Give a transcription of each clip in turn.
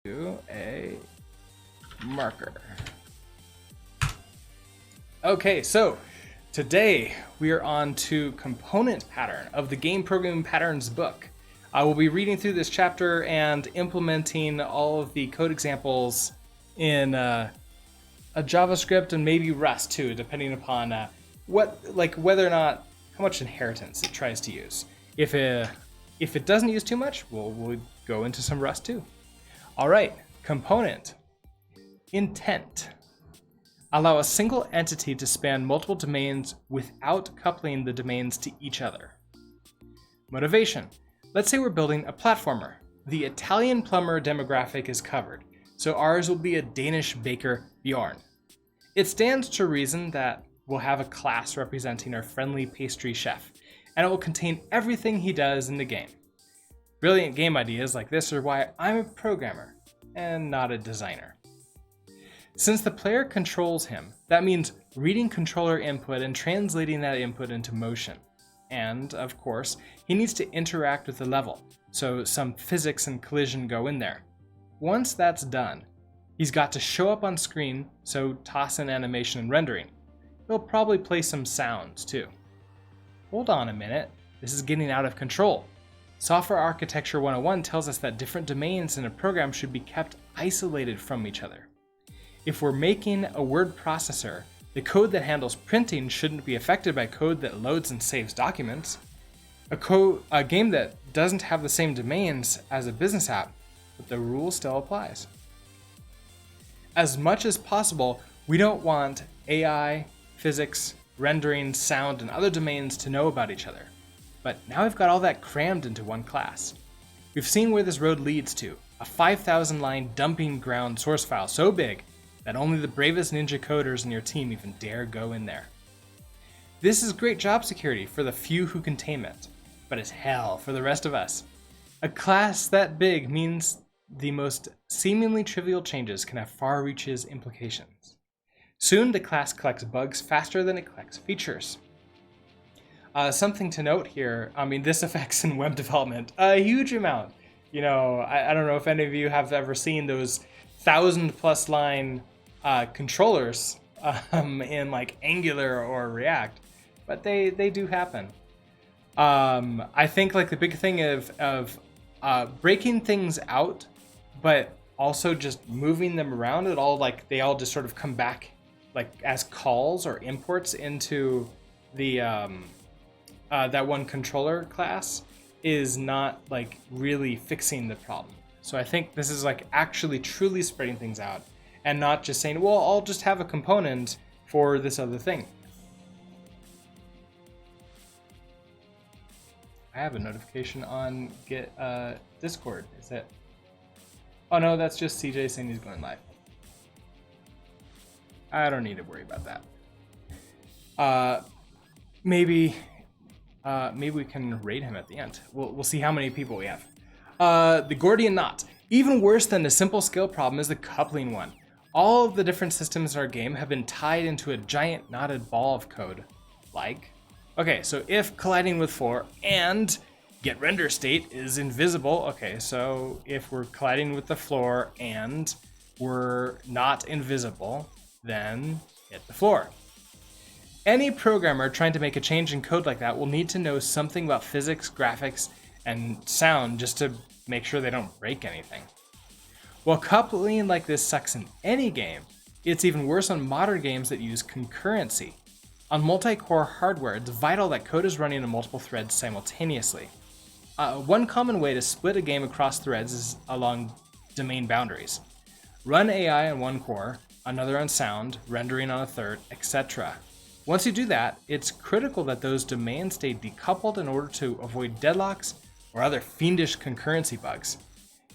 to a marker. Okay, so today we are on to component pattern of the Game Programming Patterns book. I will be reading through this chapter and implementing all of the code examples in a JavaScript and maybe Rust too, depending upon whether or not how much inheritance it tries to use. If it doesn't use too much, we'll go into some Rust too. All right, component. Intent. Allow a single entity to span multiple domains without coupling the domains to each other. Motivation. Let's say we're building a platformer. The Italian plumber demographic is covered, so ours will be a Danish baker, Bjorn. It stands to reason that we'll have a class representing our friendly pastry chef, and it will contain everything he does in the game. Brilliant game ideas like this are why I'm a programmer and not a designer. Since the player controls him, that means reading controller input and translating that input into motion. And, of course, he needs to interact with the level, so some physics and collision go in there. Once that's done, he's got to show up on screen, so toss in animation and rendering. He'll probably play some sounds, too. Hold on a minute, this is getting out of control. Software Architecture 101 tells us that different domains in a program should be kept isolated from each other. If we're making a word processor, the code that handles printing shouldn't be affected by code that loads and saves documents. A game that doesn't have the same domains as a business app, but the rule still applies. As much as possible, we don't want AI, physics, rendering, sound, and other domains to know about each other. But now we've got all that crammed into one class. We've seen where this road leads to, a 5,000 line dumping ground source file so big that only the bravest ninja coders in your team even dare go in there. This is great job security for the few who can tame it, but it's hell for the rest of us. A class that big means the most seemingly trivial changes can have far reaches implications. Soon the class collects bugs faster than it collects features. Something to note here, this affects in web development a huge amount. I don't know if any of you have ever seen those 1,000+ line controllers in like Angular or React, but they do happen. I think like the big thing of breaking things out, but also just moving them around, they all just sort of come back like as calls or imports into the that one controller class is not like really fixing the problem. So I think this is like actually truly spreading things out and not just saying, well, I'll just have a component for this other thing. I have a notification on Discord. Is it? Oh no, that's just CJ saying he's going live. I don't need to worry about that. Maybe we can raid him at the end. We'll see how many people we have. The Gordian knot. Even worse than the simple scale problem is the coupling one. All of the different systems in our game have been tied into a giant knotted ball of code. Okay, so if colliding with floor and get render state is invisible, okay, so if we're colliding with the floor and we're not invisible, then hit the floor. Any programmer trying to make a change in code like that will need to know something about physics, graphics, and sound just to make sure they don't break anything. While coupling like this sucks in any game, it's even worse on modern games that use concurrency. On multi-core hardware, it's vital that code is running on multiple threads simultaneously. One common way to split a game across threads is along domain boundaries. Run AI on one core, another on sound, rendering on a third, etc. Once you do that, it's critical that those domains stay decoupled in order to avoid deadlocks or other fiendish concurrency bugs.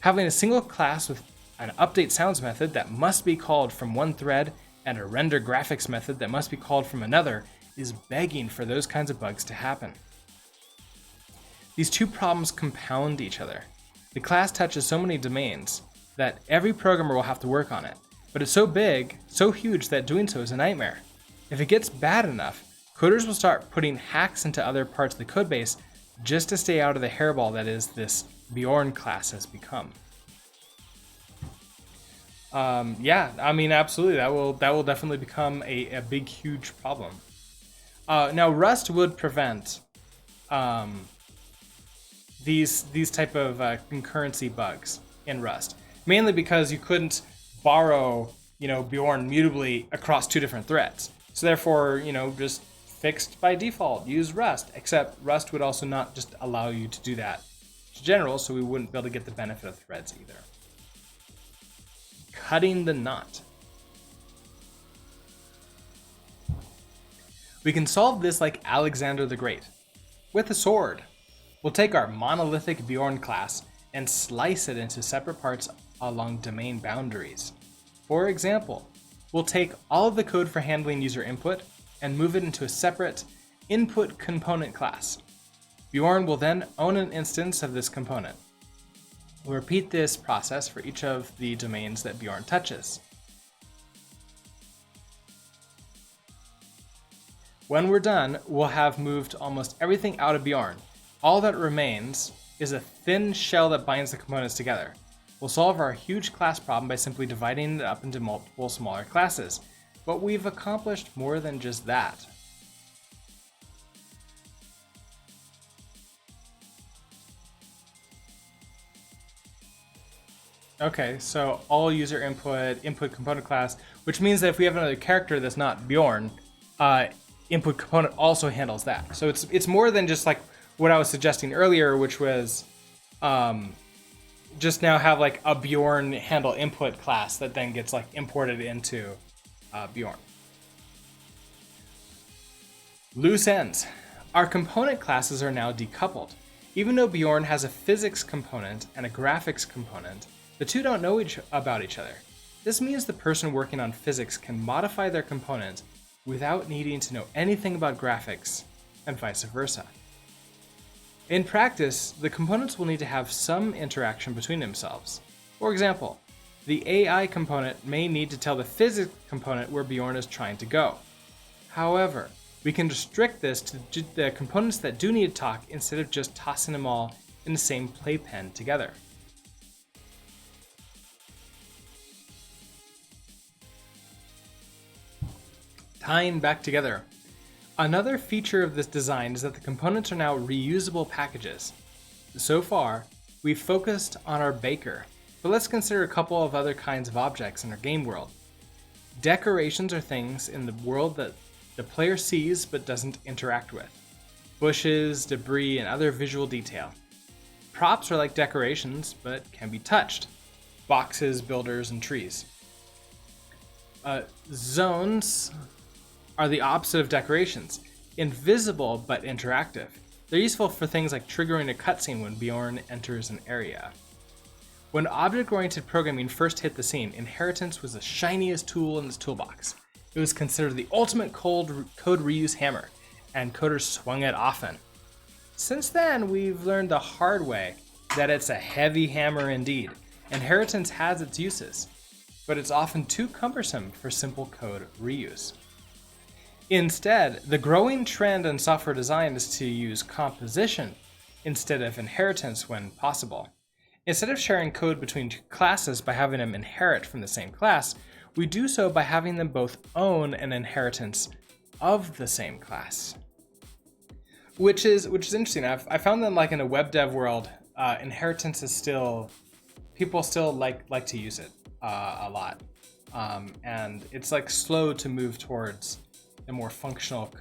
Having a single class with an update sounds method that must be called from one thread and a render graphics method that must be called from another is begging for those kinds of bugs to happen. These two problems compound each other. The class touches so many domains that every programmer will have to work on it, but it's so big, so huge that doing so is a nightmare. If it gets bad enough, coders will start putting hacks into other parts of the codebase just to stay out of the hairball that is this Bjorn class has become. Yeah, I mean, absolutely. That will definitely become a big, huge problem. Now, Rust would prevent um, these type of concurrency bugs in Rust, mainly because you couldn't borrow Bjorn mutably across two different threads. So therefore, just fixed by default, use Rust. Except Rust would also not just allow you to do that in general, so we wouldn't be able to get the benefit of threads either. Cutting the knot. We can solve this like Alexander the Great, with a sword. We'll take our monolithic Bjorn class and slice it into separate parts along domain boundaries. For example, we'll take all of the code for handling user input and move it into a separate input component class. Bjorn will then own an instance of this component. We'll repeat this process for each of the domains that Bjorn touches. When we're done, we'll have moved almost everything out of Bjorn. All that remains is a thin shell that binds the components together. We'll solve our huge class problem by simply dividing it up into multiple smaller classes, but we've accomplished more than just that. Okay, so all user input component class, which means that if we have another character that's not Bjorn, input component also handles that. So it's more than just like what I was suggesting earlier, which was just now have like a Bjorn handle input class that then gets like imported into Bjorn. Loose ends. Our component classes are now decoupled. Even though Bjorn has a physics component and a graphics component, the two don't know about each other. This means the person working on physics can modify their component without needing to know anything about graphics, and vice versa. In practice, the components will need to have some interaction between themselves. For example, the AI component may need to tell the physics component where Bjorn is trying to go. However, we can restrict this to the components that do need to talk instead of just tossing them all in the same playpen together. Tying back together. Another feature of this design is that the components are now reusable packages. So far, we've focused on our baker, but let's consider a couple of other kinds of objects in our game world. Decorations are things in the world that the player sees but doesn't interact with. Bushes, debris, and other visual detail. Props are like decorations, but can be touched. Boxes, builders, and trees. Zones are the opposite of decorations. Invisible but interactive. They're useful for things like triggering a cutscene when Bjorn enters an area. When object-oriented programming first hit the scene, inheritance was the shiniest tool in its toolbox. It was considered the ultimate code reuse hammer, and coders swung it often. Since then, we've learned the hard way that it's a heavy hammer indeed. Inheritance has its uses, but it's often too cumbersome for simple code reuse. Instead, the growing trend in software design is to use composition instead of inheritance when possible. Instead of sharing code between two classes by having them inherit from the same class, we do so by having them both own an inheritance of the same class. Which is interesting. I found that like in a web dev world, inheritance is still, people still like to use it a lot. And it's like slow to move towards a more functional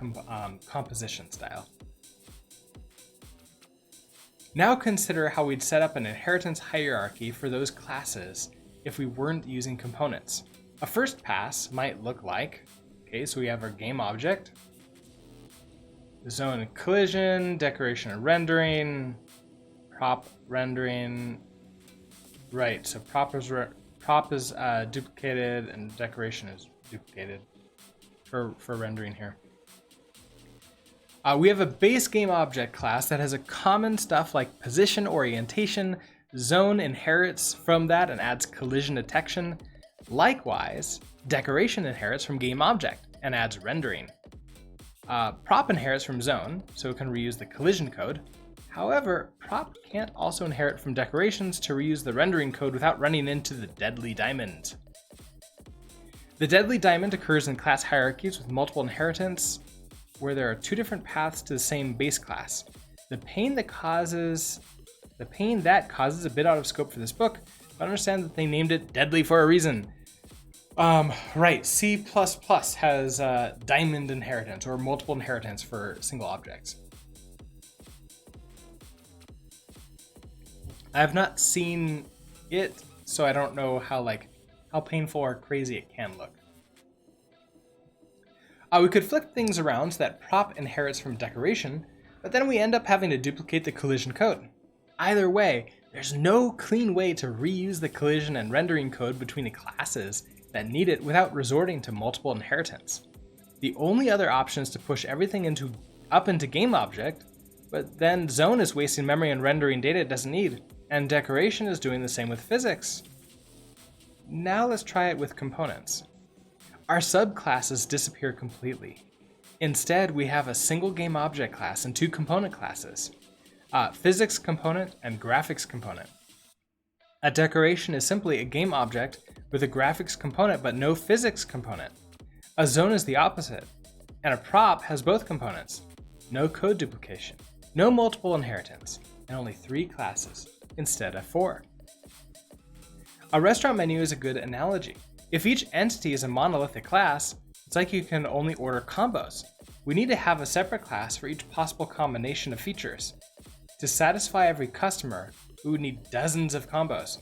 composition style. Now consider how we'd set up an inheritance hierarchy for those classes if we weren't using components. A first pass might look like, okay, so we have our game object, zone and collision, decoration and rendering, prop rendering, right, so prop is duplicated and decoration is duplicated for rendering here. We have a base game object class that has a common stuff like position orientation. Zone inherits from that and adds collision detection. Likewise, decoration inherits from game object and adds rendering. Prop inherits from zone, so it can reuse the collision code. However, prop can't also inherit from decorations to reuse the rendering code without running into the deadly diamond. The deadly diamond occurs in class hierarchies with multiple inheritance, where there are two different paths to the same base class. The pain that causes a bit out of scope for this book, but understand that they named it deadly for a reason. Right, C++ has diamond inheritance or multiple inheritance for single objects. I have not seen it, so I don't know how painful or crazy it can look. We could flip things around so that prop inherits from decoration, but then we end up having to duplicate the collision code. Either way, there's no clean way to reuse the collision and rendering code between the classes that need it without resorting to multiple inheritance. The only other option is to push everything up into GameObject, but then Zone is wasting memory and rendering data it doesn't need, and decoration is doing the same with physics. Now let's try it with components. Our subclasses disappear completely. Instead, we have a single GameObject class and two component classes, physics component and graphics component. A decoration is simply a GameObject with a graphics component but no physics component. A zone is the opposite, and a prop has both components. No code duplication, no multiple inheritance, and only 3 classes instead of 4. A restaurant menu is a good analogy. If each entity is a monolithic class, it's like you can only order combos. We need to have a separate class for each possible combination of features. To satisfy every customer, we would need dozens of combos.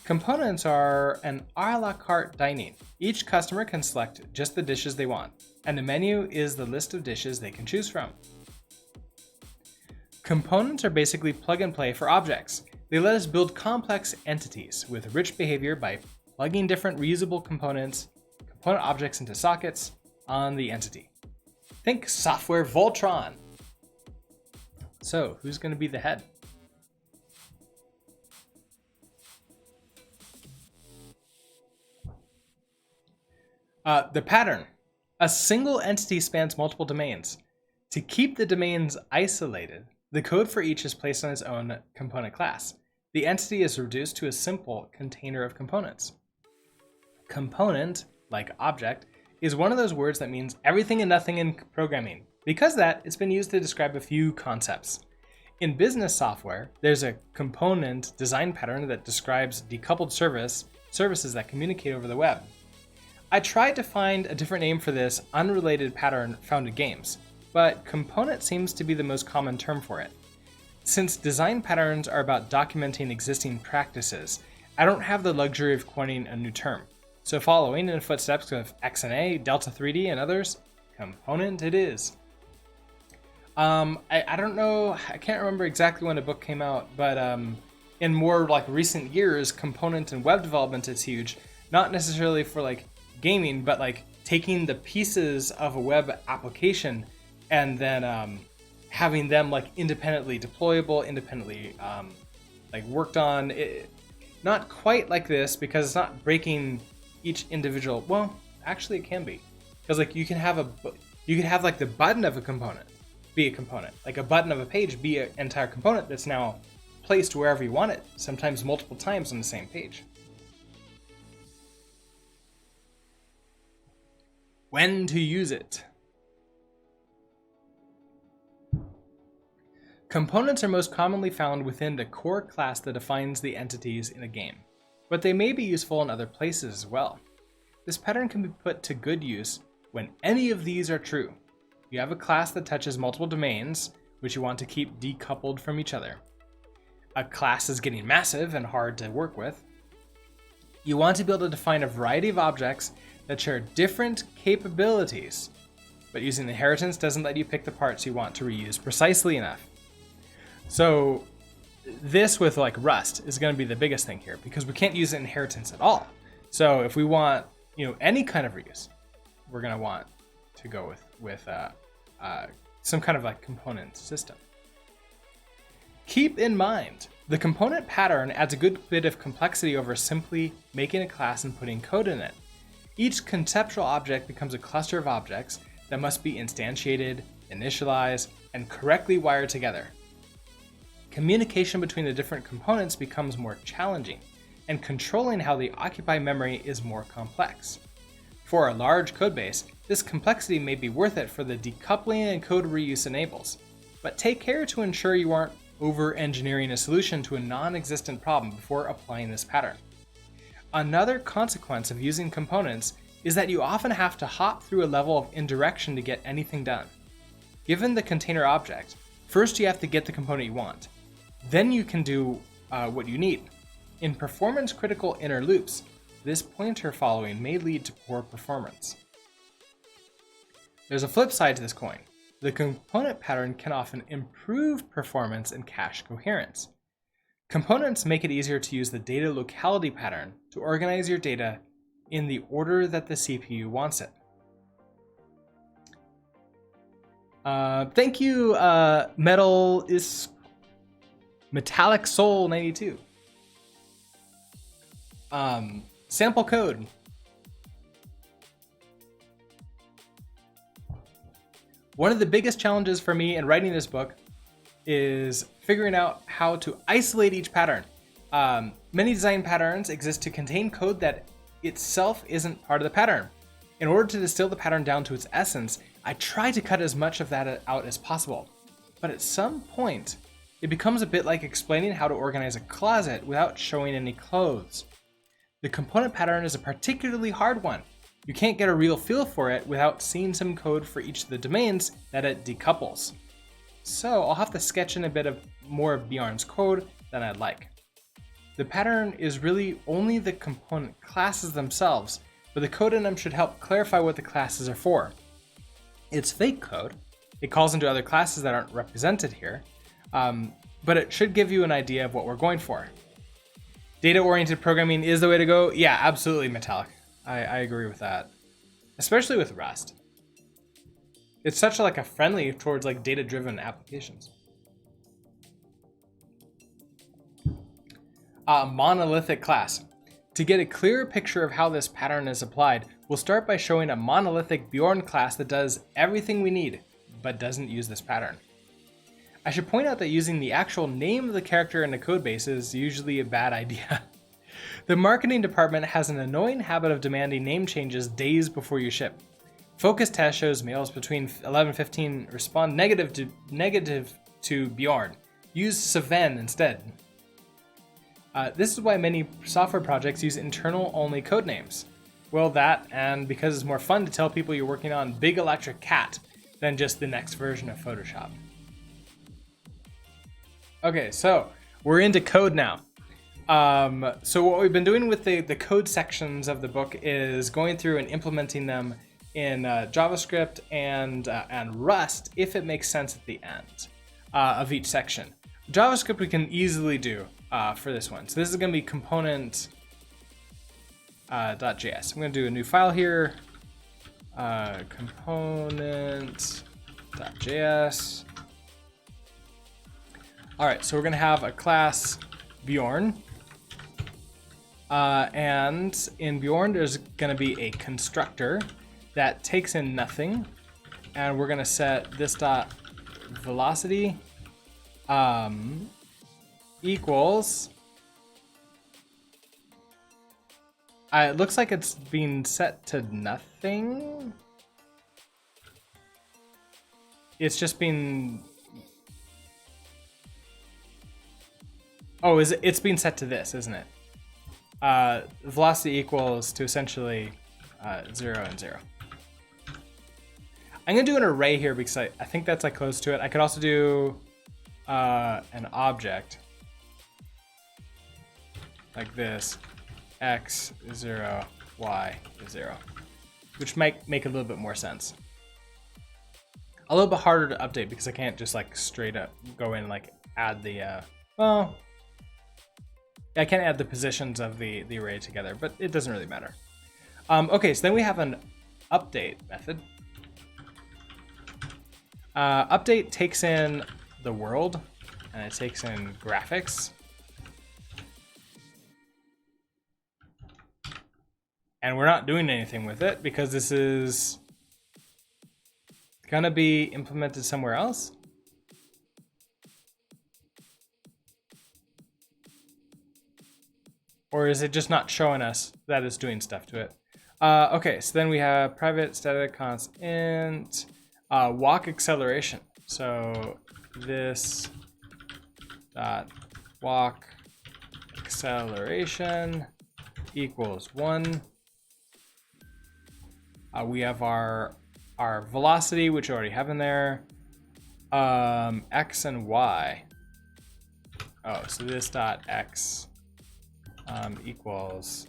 Components are an a la carte dining. Each customer can select just the dishes they want, and the menu is the list of dishes they can choose from. Components are basically plug and play for objects. They let us build complex entities with rich behavior by plugging different reusable component objects into sockets on the entity. Think software Voltron. So, who's going to be the head? The pattern. A single entity spans multiple domains. To keep the domains isolated, the code for each is placed on its own component class. The entity is reduced to a simple container of components. Component, like object, is one of those words that means everything and nothing in programming. Because of that, it's been used to describe a few concepts. In business software, there's a component design pattern that describes decoupled services that communicate over the web. I tried to find a different name for this unrelated pattern found in games, but component seems to be the most common term for it. Since design patterns are about documenting existing practices, I don't have the luxury of coining a new term. So following in the footsteps of XNA, Delta 3D, and others, component it is. I don't know, I can't remember exactly when the book came out, but in more recent years, component and web development is huge. Not necessarily for gaming, but taking the pieces of a web application and then having them independently deployable, independently worked on. Not quite like this because it's not breaking each individual. Well, actually it can be, because you can have the button of a component be a component, like a button of a page be an entire component that's now placed wherever you want it, sometimes multiple times on the same page. When to use it. Components are most commonly found within the core class that defines the entities in a game, but they may be useful in other places as well. This pattern can be put to good use when any of these are true. You have a class that touches multiple domains, which you want to keep decoupled from each other. A class is getting massive and hard to work with. You want to be able to define a variety of objects that share different capabilities, but using inheritance doesn't let you pick the parts you want to reuse precisely enough. So this with Rust is going to be the biggest thing here, because we can't use inheritance at all. So if we want any kind of reuse, we're going to want to go with some kind of component system. Keep in mind, the component pattern adds a good bit of complexity over simply making a class and putting code in it. Each conceptual object becomes a cluster of objects that must be instantiated, initialized, and correctly wired together. Communication between the different components becomes more challenging, and controlling how they occupy memory is more complex. For a large codebase, this complexity may be worth it for the decoupling and code reuse enables, but take care to ensure you aren't over-engineering a solution to a non-existent problem before applying this pattern. Another consequence of using components is that you often have to hop through a level of indirection to get anything done. Given the container object, first you have to get the component you want. Then you can do what you need. In performance-critical inner loops, this pointer following may lead to poor performance. There's a flip side to this coin. The component pattern can often improve performance and cache coherence. Components make it easier to use the data locality pattern to organize your data in the order that the CPU wants it. Thank you, Metallic Soul 92. Sample code. One of the biggest challenges for me in writing this book is figuring out how to isolate each pattern. Many design patterns exist to contain code that itself isn't part of the pattern. In order to distill the pattern down to its essence, I try to cut as much of that out as possible. But at some point, it becomes a bit like explaining how to organize a closet without showing any clothes. The component pattern is a particularly hard one. You can't get a real feel for it without seeing some code for each of the domains that it decouples. So I'll have to sketch in a bit more of Bjorn's code than I'd like. The pattern is really only the component classes themselves, but the code in them should help clarify what the classes are for. It's fake code. It calls into other classes that aren't represented here, but it should give you an idea of what we're going for. Data-oriented programming is the way to go. Yeah, absolutely, Metallic. I agree with that, especially with Rust. It's such a friendly towards data-driven applications. Monolithic class. To get a clearer picture of how this pattern is applied, we'll start by showing a monolithic Bjorn class that does everything we need, but doesn't use this pattern. I should point out that using the actual name of the character in the codebase is usually a bad idea. The marketing department has an annoying habit of demanding name changes days before you ship. Focus test shows males between 11 and 15 respond negative to Bjorn. Use Sven instead. This is why many software projects use internal-only code names. Well, that, and because it's more fun to tell people you're working on Big Electric Cat than just the next version of Photoshop. Okay, so we're into code now. So what we've been doing with the code sections of the book is going through and implementing them in JavaScript and Rust if it makes sense at the end of each section. JavaScript we can easily do for this one. So this is going to be component .js. I'm going to do a new file here, component.js. All right, so we're going to have a class Bjorn. And in Bjorn, there's going to be a constructor that takes in nothing. And we're going to set this dot velocity equals. It looks like it's being set to nothing. It's just being. Oh, it's being set to this, isn't it? Velocity equals to essentially 0 and 0. I'm gonna do an array here because I think that's close to it. I could also do an object like this, x 0, y 0, which might make a little bit more sense. A little bit harder to update because I can't just straight up go in and add the well. I can't add the positions of the array together, but it doesn't really matter. Okay, so then we have an update method. Update takes in the world, and it takes in graphics. And we're not doing anything with it because this is gonna be implemented somewhere else. Or is it just not showing us that it's doing stuff to it? Okay, so then we have private static constant walk acceleration. So this dot walk acceleration equals 1. We have our velocity, which we already have in there. X and Y. Oh, so this dot X equals,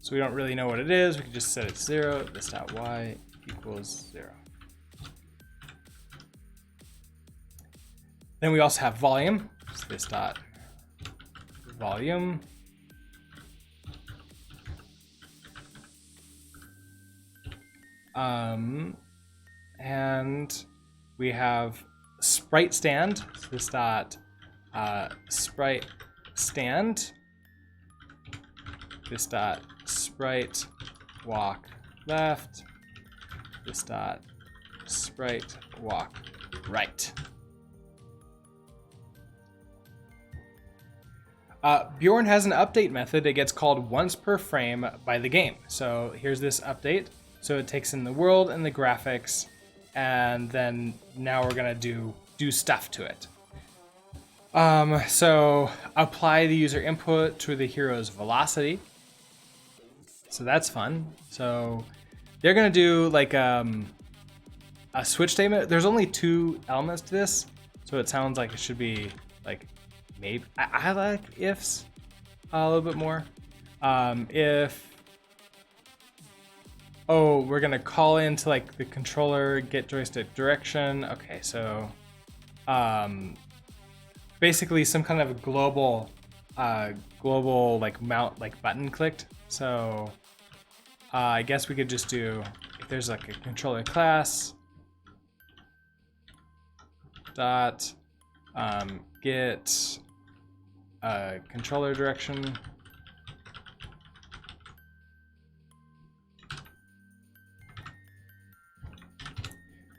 so we don't really know what it is. We can just set it 0. This dot Y equals 0. Then we also have volume. So this dot volume. And we have sprite stand. So this dot sprite stand. This dot sprite walk left. This dot sprite walk right. Bjorn has an update method that gets called once per frame by the game. So here's this update. So it takes in the world and the graphics, and then now we're gonna do stuff to it. So apply the user input to the hero's velocity. So that's fun. So they're gonna do like a switch statement. There's only 2 elements to this, so it sounds like it should be like maybe. I like ifs a little bit more. If we're gonna call into like the controller, get joystick direction. Okay, so basically some kind of global like mount, like button clicked. So I guess we could just do, if there's like a controller class dot get controller direction.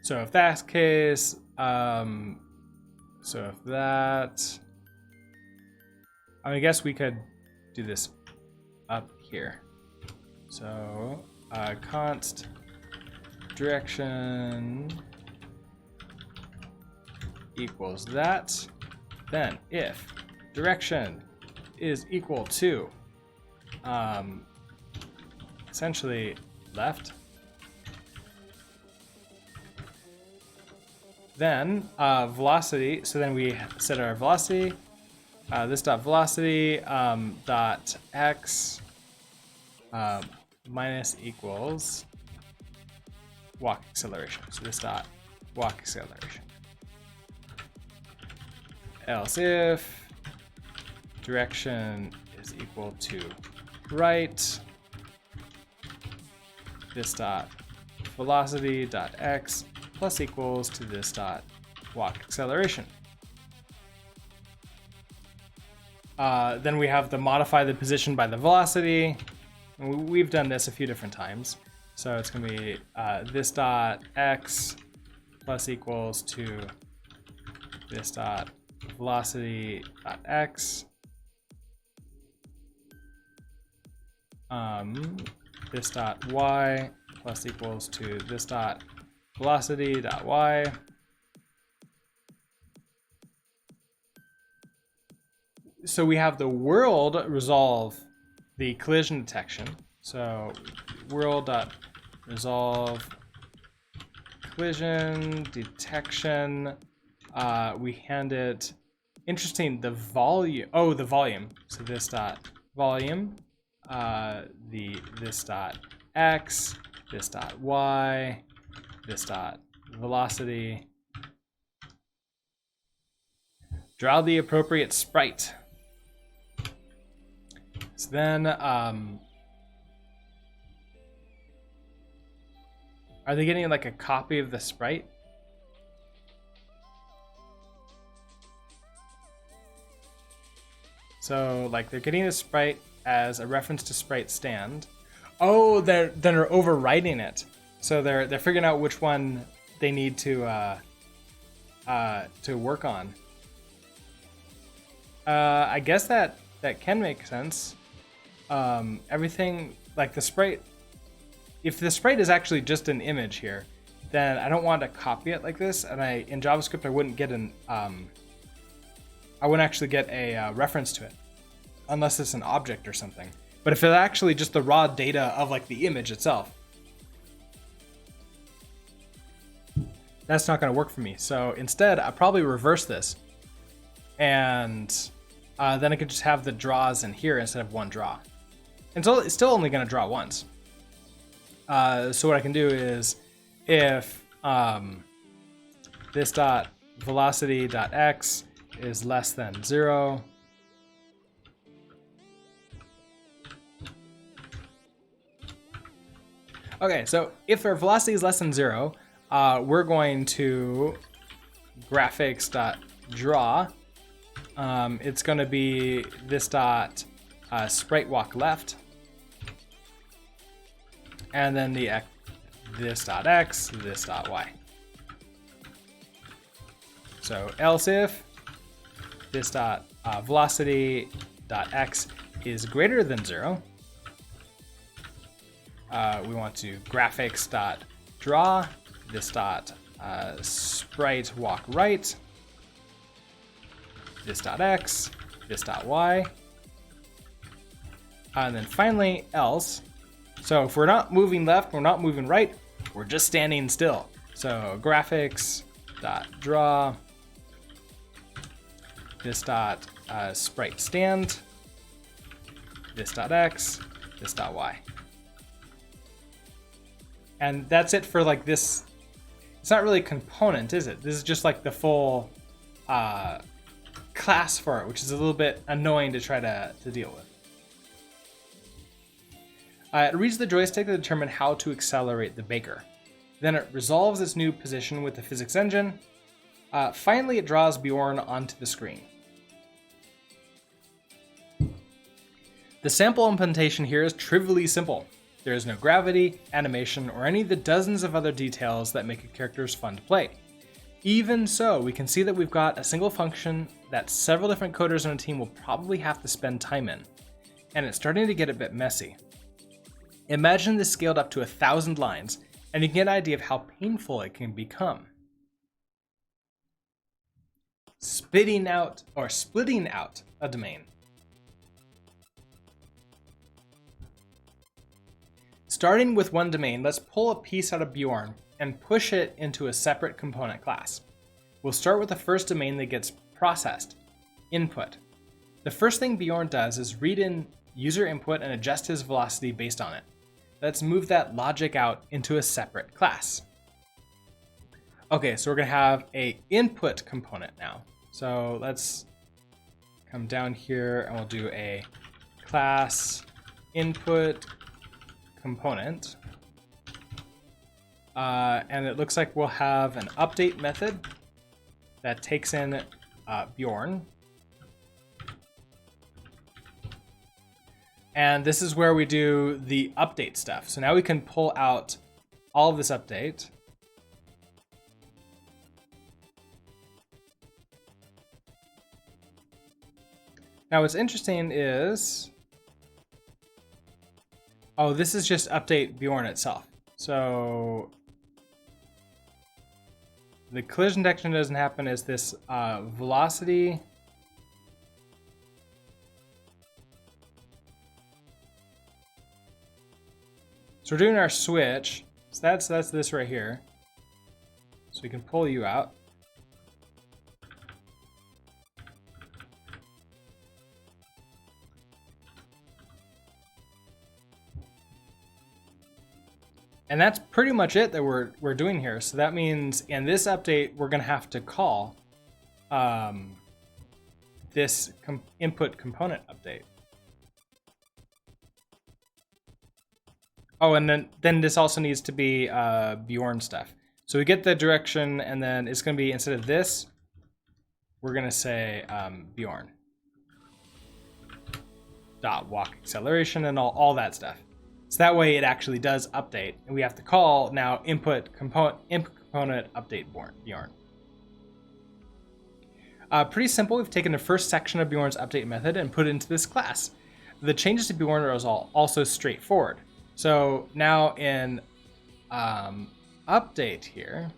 So if that's the case, so if that, I guess we could do this up here. So const direction equals that. Then if direction is equal to essentially left, then velocity, so then we set our velocity, this dot velocity dot x minus equals walk acceleration. So this dot walk acceleration. Else if direction is equal to right, this dot velocity dot x plus equals to this dot walk acceleration. Then we have to modify the position by the velocity. And we've done this a few different times. So it's gonna be this dot x plus equals to this dot velocity dot x. This dot y plus equals to this dot velocity dot y. So we have the world resolve the collision detection. So world dot resolve collision detection. We hand it, interesting, the volume. Oh, the volume. So this dot volume, this dot x, this dot y, this dot velocity. Draw the appropriate sprite. So then, are they getting like a copy of the sprite? So like they're getting the sprite as a reference to sprite stand. Oh, they're overwriting it. So they're figuring out which one they need to work on. I guess that can make sense. Everything, like the sprite if the sprite is actually just an image here, then I don't want to copy it like this. And in JavaScript, I wouldn't get I wouldn't actually get a reference to it unless it's an object or something. But if it's actually just the raw data of like the image itself, that's not going to work for me. So instead, I probably reverse this, and then I could just have the draws in here instead of one draw. And so it's still only going to draw once. So what I can do is if this dot velocity dot x is less than 0, okay, so if our velocity is less than 0, we're going to graphics.draw. It's going to be this dot sprite walk left, and then this dot x, this dot y. So else if this dot velocity dot x is greater than 0, we want to graphics dot draw this dot sprite walk right, this dot x, this dot y, and then finally else. So if we're not moving left, we're not moving right, we're just standing still. So graphics dot draw this dot sprite stand, this dot x, this dot y. And that's it for like this. It's not really a component, is it? This is just like the full class for it, which is a little bit annoying to try to deal with. It reads the joystick to determine how to accelerate the baker. Then it resolves its new position with the physics engine. Finally, it draws Bjorn onto the screen. The sample implementation here is trivially simple. There is no gravity, animation, or any of the dozens of other details that make a character's fun to play. Even so, we can see that we've got a single function that several different coders on a team will probably have to spend time in, and it's starting to get a bit messy. Imagine this scaled up to 1,000 lines, and you can get an idea of how painful it can become. Splitting out a domain. Starting with one domain, let's pull a piece out of Bjorn and push it into a separate component class. We'll start with the first domain that gets processed, input. The first thing Bjorn does is read in user input and adjust his velocity based on it. Let's move that logic out into a separate class. Okay, so we're gonna have a input component now. So let's come down here and we'll do a class input component. And it looks like we'll have an update method that takes in Bjorn. And this is where we do the update stuff. So now we can pull out all of this update. Now what's interesting is, oh, this is just update Bjorn itself. So the collision detection doesn't happen as this velocity. So we're doing our switch. So that's this right here. So we can pull you out. And that's pretty much it that we're doing here. So that means in this update, we're going to have to call this input component update. Oh, and then this also needs to be Bjorn stuff. So we get the direction, and then it's going to be, instead of this, we're going to say Bjorn. Dot walk acceleration and all that stuff. So that way it actually does update, and we have to call now input component update Bjorn. Pretty simple. We've taken the first section of Bjorn's update method and put it into this class. The changes to Bjorn are also straightforward. So now in update here,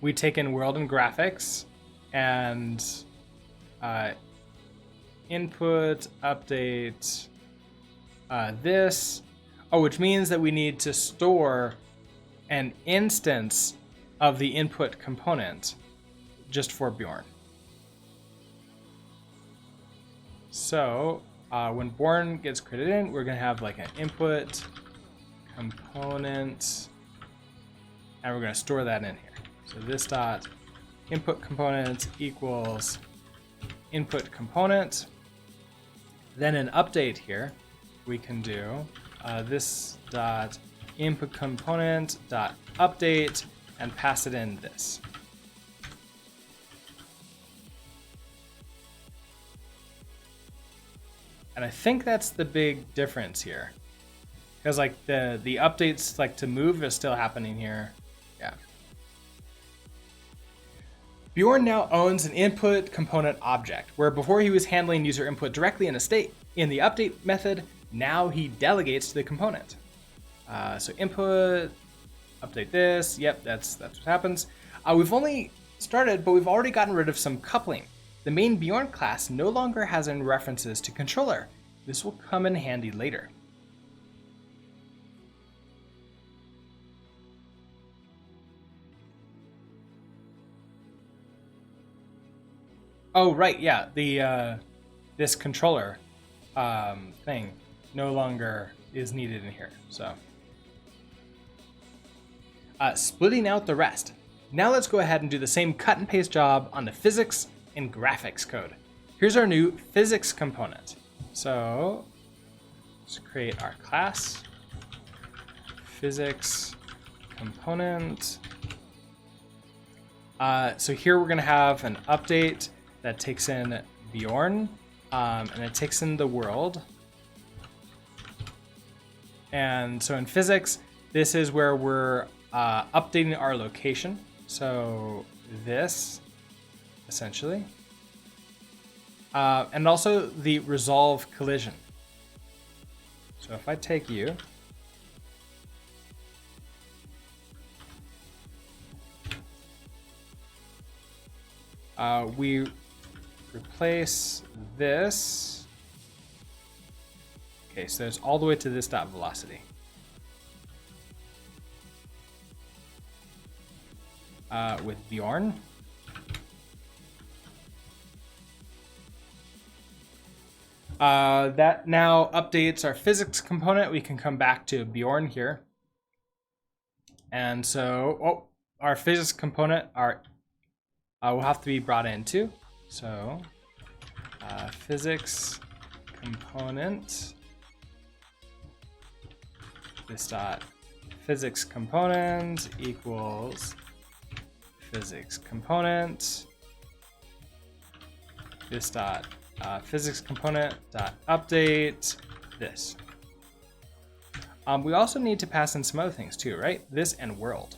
we take in world and graphics and input update this. Oh, which means that we need to store an instance of the input component just for Bjorn. So when Bjorn gets created in, we're gonna have like an input component, and we're gonna store that in here. So this dot input component equals input component. Then in update here, we can do this dot input component dot update and pass it in this. And I think that's the big difference here, because like the updates like to move is still happening here. Yeah. Bjorn now owns an input component object, where before he was handling user input directly in a state. In the update method, now he delegates to the component. So input, update this. Yep, that's what happens. We've only started, but we've already gotten rid of some coupling. The main Bjorn class no longer has any references to controller. This will come in handy later. Oh, right, yeah, the this controller thing no longer is needed in here, so. Splitting out the rest. Now let's go ahead and do the same cut and paste job on the physics and graphics code. Here's our new physics component. So let's create our class, physics component. So here we're gonna have an update that takes in Bjorn, and it takes in the world. And so in physics, this is where we're updating our location. So this, essentially. And also the resolve collision. So if I take you, we replace this. Okay, so it's all the way to this dot velocity. With Bjorn. That now updates our physics component. We can come back to Bjorn here. And so, our physics component will have to be brought in too. So, physics component, this dot physics component equals physics component, this dot physics component dot update this. We also need to pass in some other things too, right? This and world.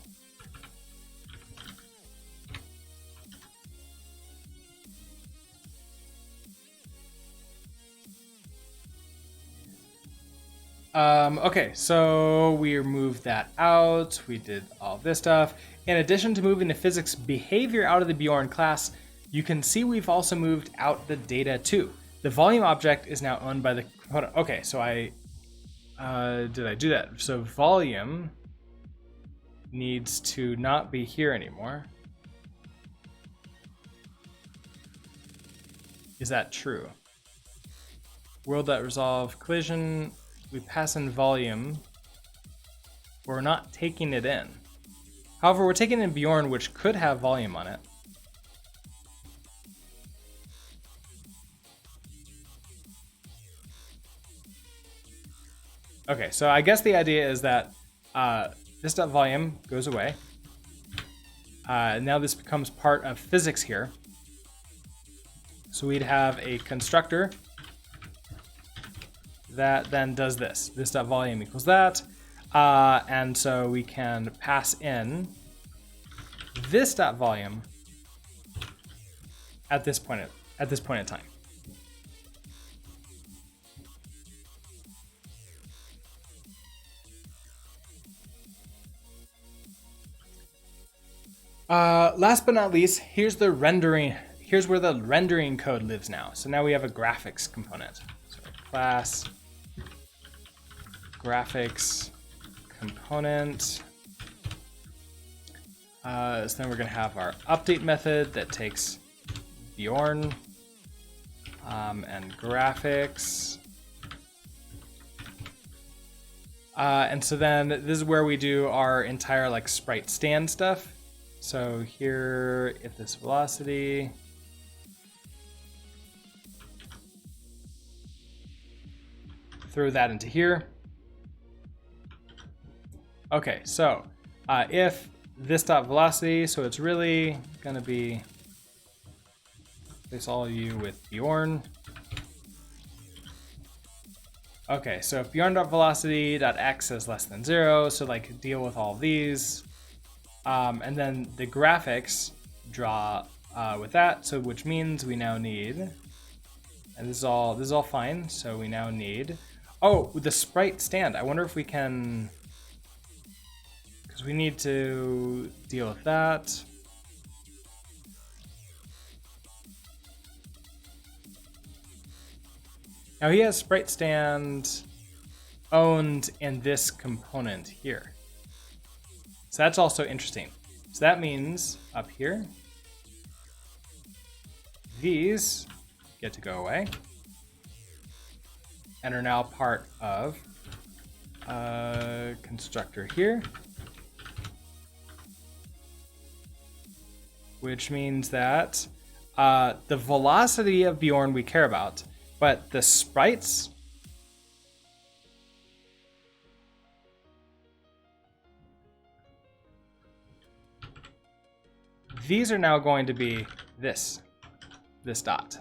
Okay, so we moved that out. We did all this stuff. In addition to moving the physics behavior out of the Bjorn class, you can see we've also moved out the data too. The volume object is now owned by the component. Okay, so did I do that? So volume needs to not be here anymore. Is that true? World.resolve collision, we pass in volume, but we're not taking it in. However, we're taking in Bjorn, which could have volume on it. Okay, so I guess the idea is that this volume goes away. Now this becomes part of physics here. So we'd have a constructor that then does this. This volume equals that. And so we can pass in this volume at this point in time. Last but not least, here's the rendering. Here's where the rendering code lives now. So now we have a graphics component. So class graphics component. So then we're going to have our update method that takes Bjorn and graphics. And so then this is where we do our entire like sprite stand stuff. So here, if this velocity, throw that into here. Okay, so if this dot velocity, so it's really gonna be this all you with Bjorn. Okay, so if Bjorn.velocity.x is less than 0, so like deal with all these. And then the graphics draw with that, so which means we now need, and this is all fine, so we now need, oh, the sprite stand. I wonder if we can, because we need to deal with that. Now he has sprite stand owned in this component here. So that's also interesting. So that means up here, these get to go away and are now part of a constructor here, which means that the velocity of Bjorn we care about, but the sprites, these are now going to be this dot.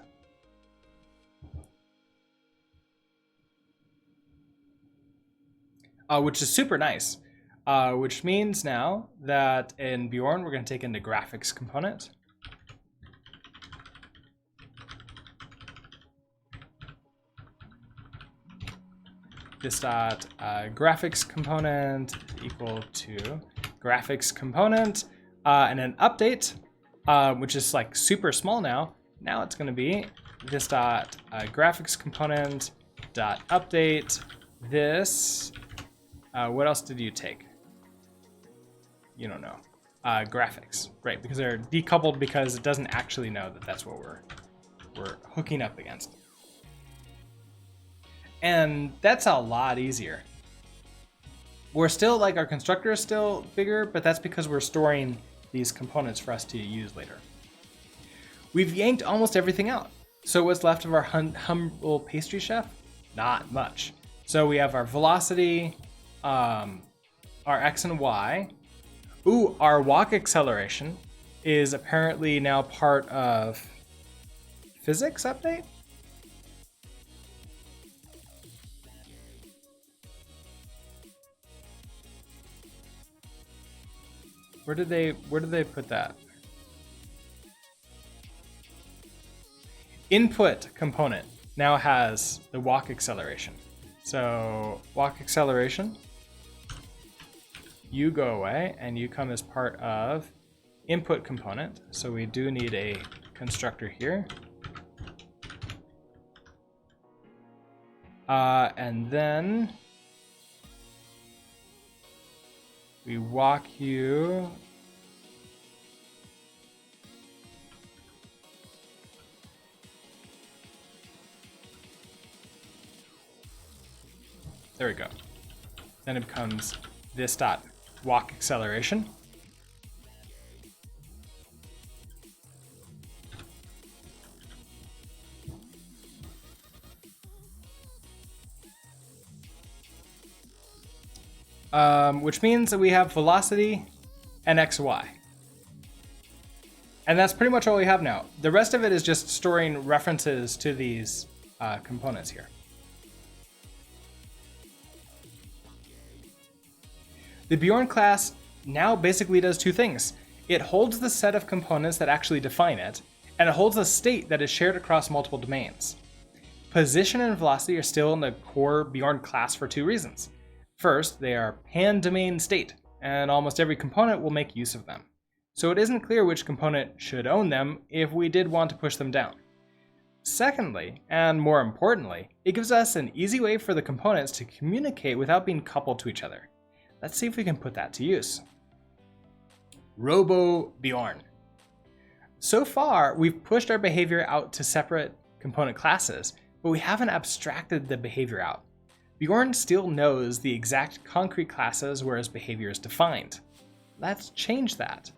Which is super nice. Which means now that in Bjorn, we're going to take in the graphics component. This dot graphics component equal to graphics component, and an update, which is like super small now. Now it's going to be this dot graphics component dot update this. What else did you take? You don't know. Graphics, right? Because they're decoupled because it doesn't actually know that that's what we're hooking up against. And that's a lot easier. We're still like our constructor is still bigger, but that's because we're storing these components for us to use later. We've yanked almost everything out. So what's left of our humble pastry chef? Not much. So we have our velocity, our X and Y. Ooh, our walk acceleration is apparently now part of physics update. Where did they put that? Input component now has the walk acceleration. So walk acceleration, you go away and you come as part of input component. So we do need a constructor here. And then we walk you there we go. Then it becomes this dot walk acceleration. Which means that we have velocity and XY. And that's pretty much all we have now. The rest of it is just storing references to these components here. The Bjorn class now basically does two things. It holds the set of components that actually define it, and it holds a state that is shared across multiple domains. Position and velocity are still in the core Bjorn class for two reasons. First, they are pan-domain state, and almost every component will make use of them. so it isn't clear which component should own them if we did want to push them down. Secondly, and more importantly, it gives us an easy way for the components to communicate without being coupled to each other. Let's see if we can put that to use. Robo Bjorn. So far, we've pushed our behavior out to separate component classes, but we haven't abstracted the behavior out. Bjorn still knows the exact concrete classes where his behavior is defined. Let's change that.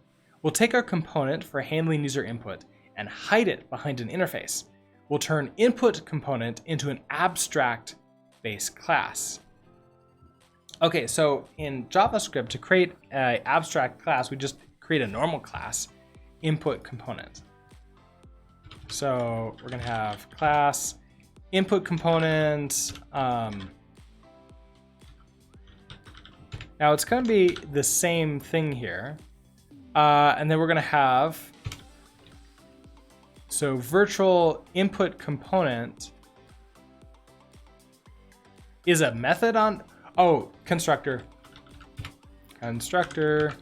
We'll take our component for handling user input and hide it behind an interface. We'll turn input component into an abstract base class. Okay, so in JavaScript, to create an abstract class, we just create a normal class, input component. So we're gonna have class input component. Now it's gonna be the same thing here. And then we're gonna have, so virtual input component is a method on, constructor. Constructor,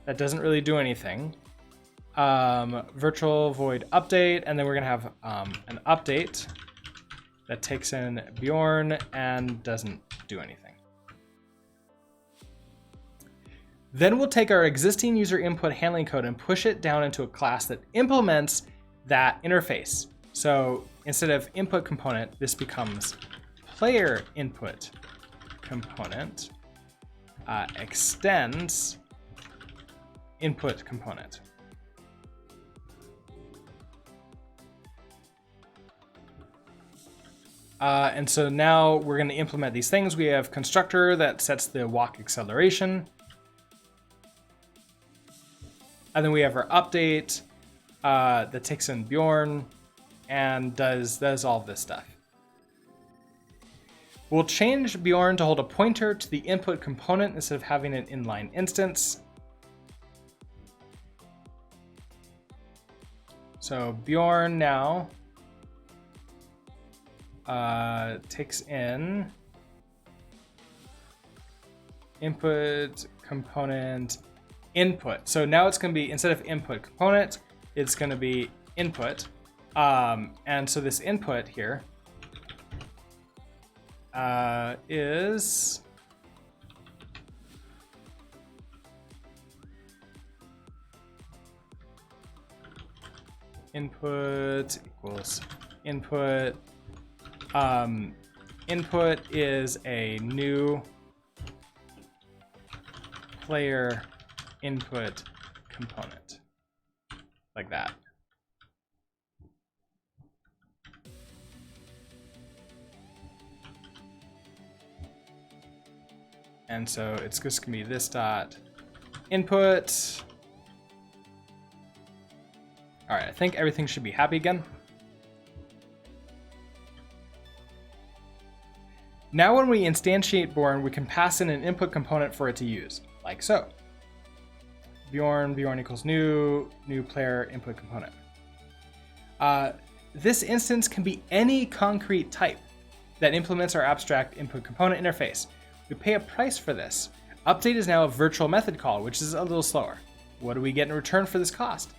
that doesn't really do anything. Virtual void update, and then we're gonna have an update that takes in Bjorn and doesn't do anything. Then we'll take our existing user input handling code and push it down into a class that implements that interface. So instead of input component, this becomes player input component, extends input component. And so now we're going to implement these things. We have constructor that sets the walk acceleration. And then we have our update that takes in Bjorn and does all of this stuff. We'll change Bjorn to hold a pointer to the input component instead of having an inline instance. So Bjorn now takes in input component input. So now it's going to be, instead of input component, it's going to be input. And so this input here is input equals input. Input is a new player input component, like that. And so it's just gonna be this dot input. All right, I think everything should be happy again. Now when we instantiate Bjorn, we can pass in an input component for it to use, like so. Bjorn equals new player input component. This instance can be any concrete type that implements our abstract input component interface. We pay a price for this. Update is now a virtual method call, which is a little slower. What do we get in return for this cost?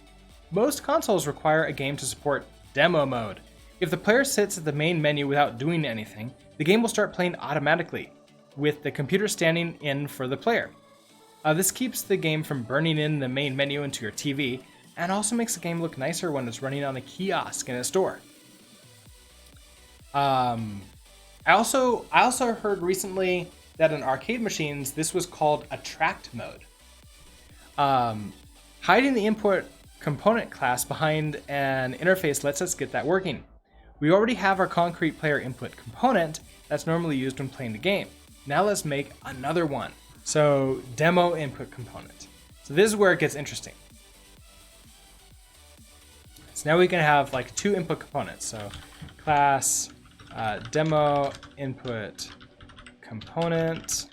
Most consoles require a game to support demo mode. If the player sits at the main menu without doing anything, the game will start playing automatically, with the computer standing in for the player. This keeps the game from burning in the main menu into your TV, and also makes the game look nicer when it's running on a kiosk in a store. I also heard recently that in arcade machines, this was called attract mode. Hiding the input component class behind an interface lets us get that working. We already have our concrete player input component that's normally used when playing the game. Now let's make another one. So demo input component. So this is where it gets interesting. So now we can have like two input components. So class demo input component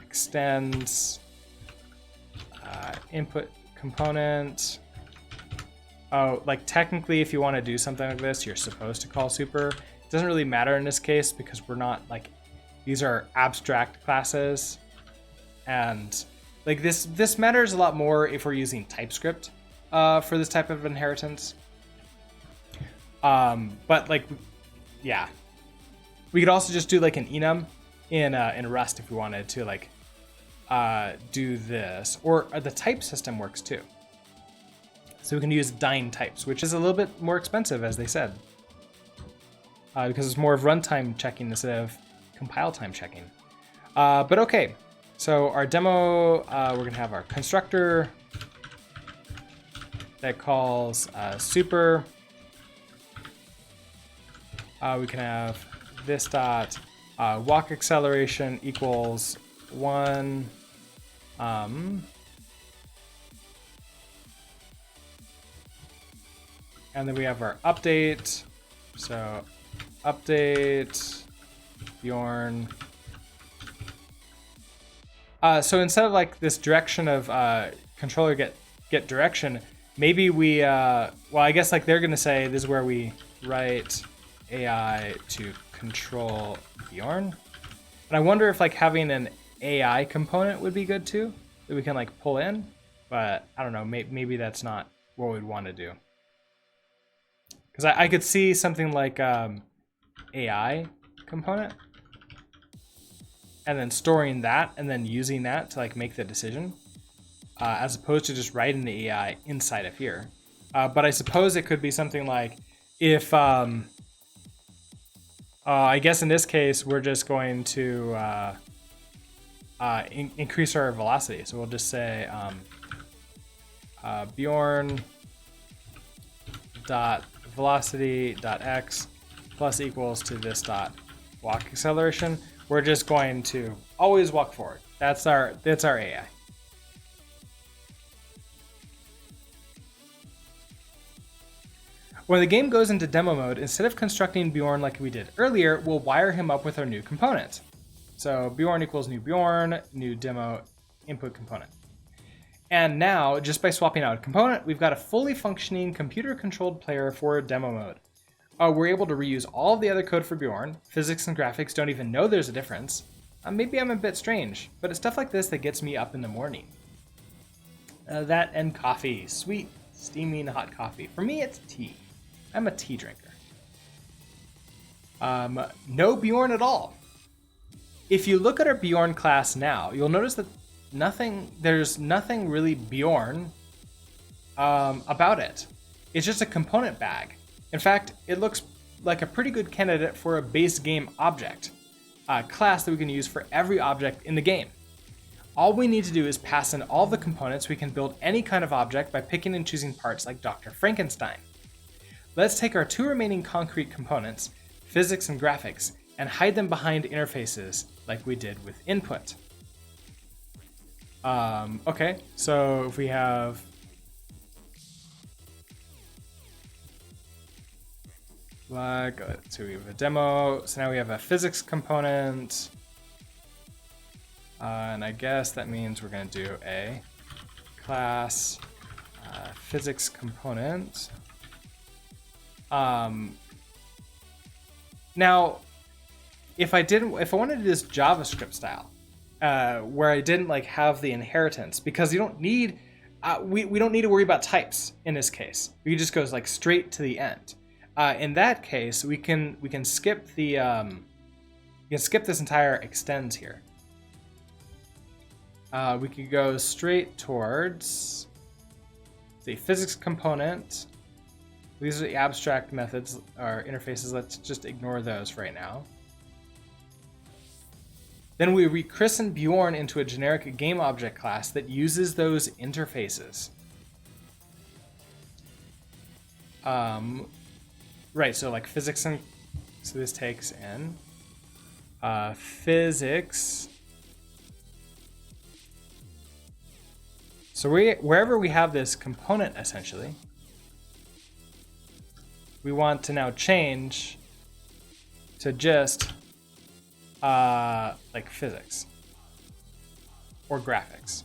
extends input component. Oh, like technically if you want to do something like this, you're supposed to call super. It doesn't really matter in this case because we're not like, these are abstract classes and Like this matters a lot more if we're using TypeScript for this type of inheritance. But like, yeah, we could also just do like an enum in Rust if we wanted to like do this, or the type system works too. So we can use dying types, which is a little bit more expensive, as they said, because it's more of runtime checking instead of compile time checking. But okay, so our demo, we're gonna have our constructor that calls super. We can have this dot walk acceleration equals 1. And then we have our update. So update Bjorn. So instead of like this direction of controller get direction, maybe we well, I guess like they're gonna say this is where we write AI to control Bjorn. And I wonder if like having an AI component would be good too, that we can like pull in, but I don't know, maybe that's not what we'd want to do. Because I could see something like AI component and then storing that and then using that to like make the decision, as opposed to just writing the AI inside of here. But I suppose it could be something like if I guess in this case we're just going to increase our velocity. So we'll just say Bjorn dot velocity dot x plus equals to this dot walk acceleration. We're just going to always walk forward. That's our AI. When the game goes into demo mode, instead of constructing Bjorn like we did earlier, we'll wire him up with our new component. So Bjorn equals new Bjorn, new demo input component. And now, just by swapping out a component, we've got a fully functioning computer-controlled player for demo mode. We're able to reuse all of the other code for Bjorn. Physics and graphics don't even know there's a difference. Maybe I'm a bit strange, but it's stuff like this that gets me up in the morning. That and coffee. Sweet, steaming hot coffee. For me, it's tea. I'm a tea drinker. No Bjorn at all. If you look at our Bjorn class now, you'll notice that there's nothing really Bjorn about it. It's just a component bag. In fact, it looks like a pretty good candidate for a base game object, a class that we can use for every object in the game. All we need to do is pass in all the components. We can build any kind of object by picking and choosing parts like Dr. Frankenstein. Let's take our two remaining concrete components, physics and graphics, and hide them behind interfaces like we did with input. Okay, so if we have so we have a demo, so now we have a physics component, and I guess that means we're going to do a class physics component. Now, if I wanted to do this JavaScript style, where I didn't like have the inheritance, because you don't need, we don't need to worry about types in this case. We just goes like straight to the end. In that case, we can skip the skip this entire extends here. We could go straight towards the physics component. These are the abstract methods or interfaces. Let's just ignore those right now. Then we rechristen Bjorn into a generic game object class that uses those interfaces. Right, so like physics, and so this takes in physics. So wherever we have this component, essentially, we want to now change to just like physics or graphics.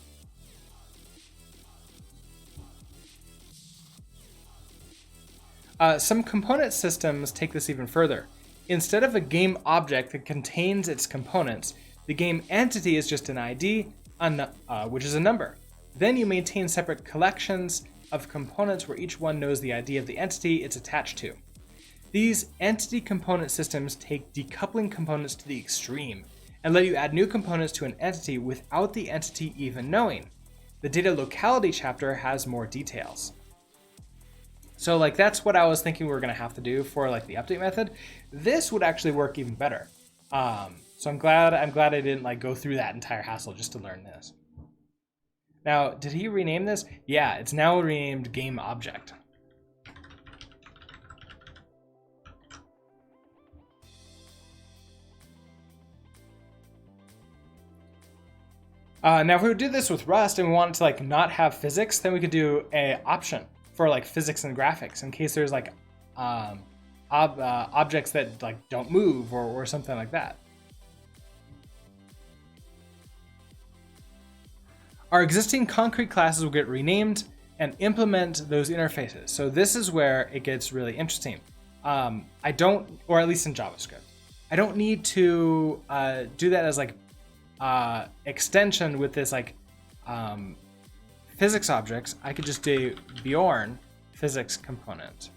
Some component systems take this even further. Instead of a game object that contains its components, the game entity is just an ID which is a number. Then you maintain separate collections of components where each one knows the ID of the entity it's attached to. These entity component systems take decoupling components to the extreme and let you add new components to an entity without the entity even knowing. The data locality chapter has more details. So like that's what I was thinking we were going to have to do for like the update method. This would actually work even better. So I'm glad I didn't like go through that entire hassle just to learn this. Now, did he rename this? Yeah, it's now renamed game object. Now, if we would do this with Rust and we wanted to like not have physics, then we could do a option for like physics and graphics in case there's like objects that like don't move or something like that. Our existing concrete classes will get renamed and implement those interfaces. So this is where it gets really interesting. I don't, or at least in JavaScript, I don't need to do that as like extension with this like physics objects. I could just do Bjorn physics component,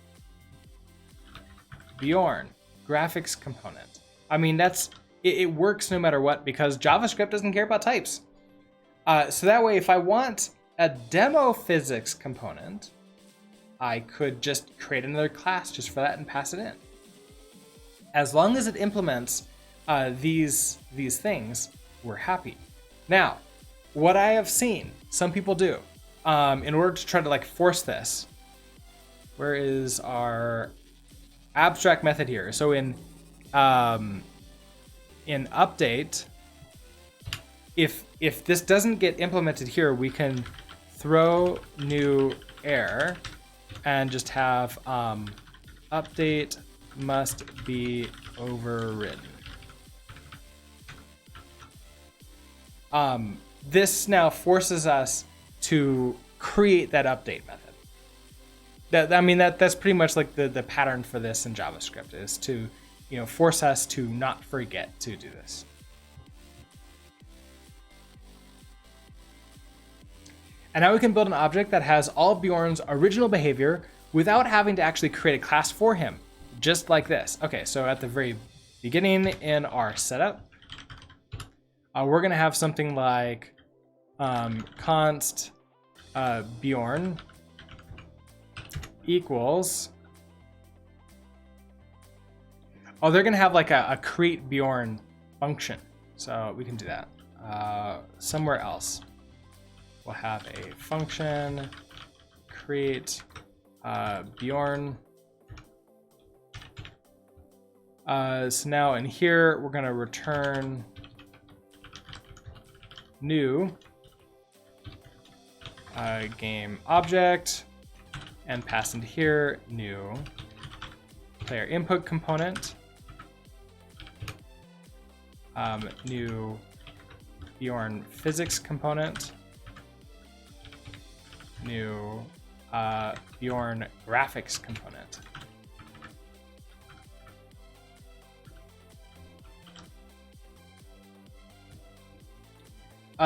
Bjorn graphics component. I mean, it works no matter what because JavaScript doesn't care about types. So that way, if I want a demo physics component, I could just create another class just for that and pass it in. As long as it implements these things, we're happy. Now, what I have seen some people do in order to try to like force this, where is our abstract method here? So in update, if this doesn't get implemented here, we can throw new error and just have update must be overridden. This now forces us to create that update method. That's pretty much like the pattern for this in JavaScript is to, force us to not forget to do this. And now we can build an object that has all of Bjorn's original behavior without having to actually create a class for him, just like this. Okay, so at the very beginning in our setup, we're gonna have something like const Bjorn equals, they're gonna have like a create Bjorn function. So we can do that somewhere else. We'll have a function create Bjorn. So now in here, we're gonna return new game object and pass into here new player input component, new Bjorn physics component, new Bjorn graphics component.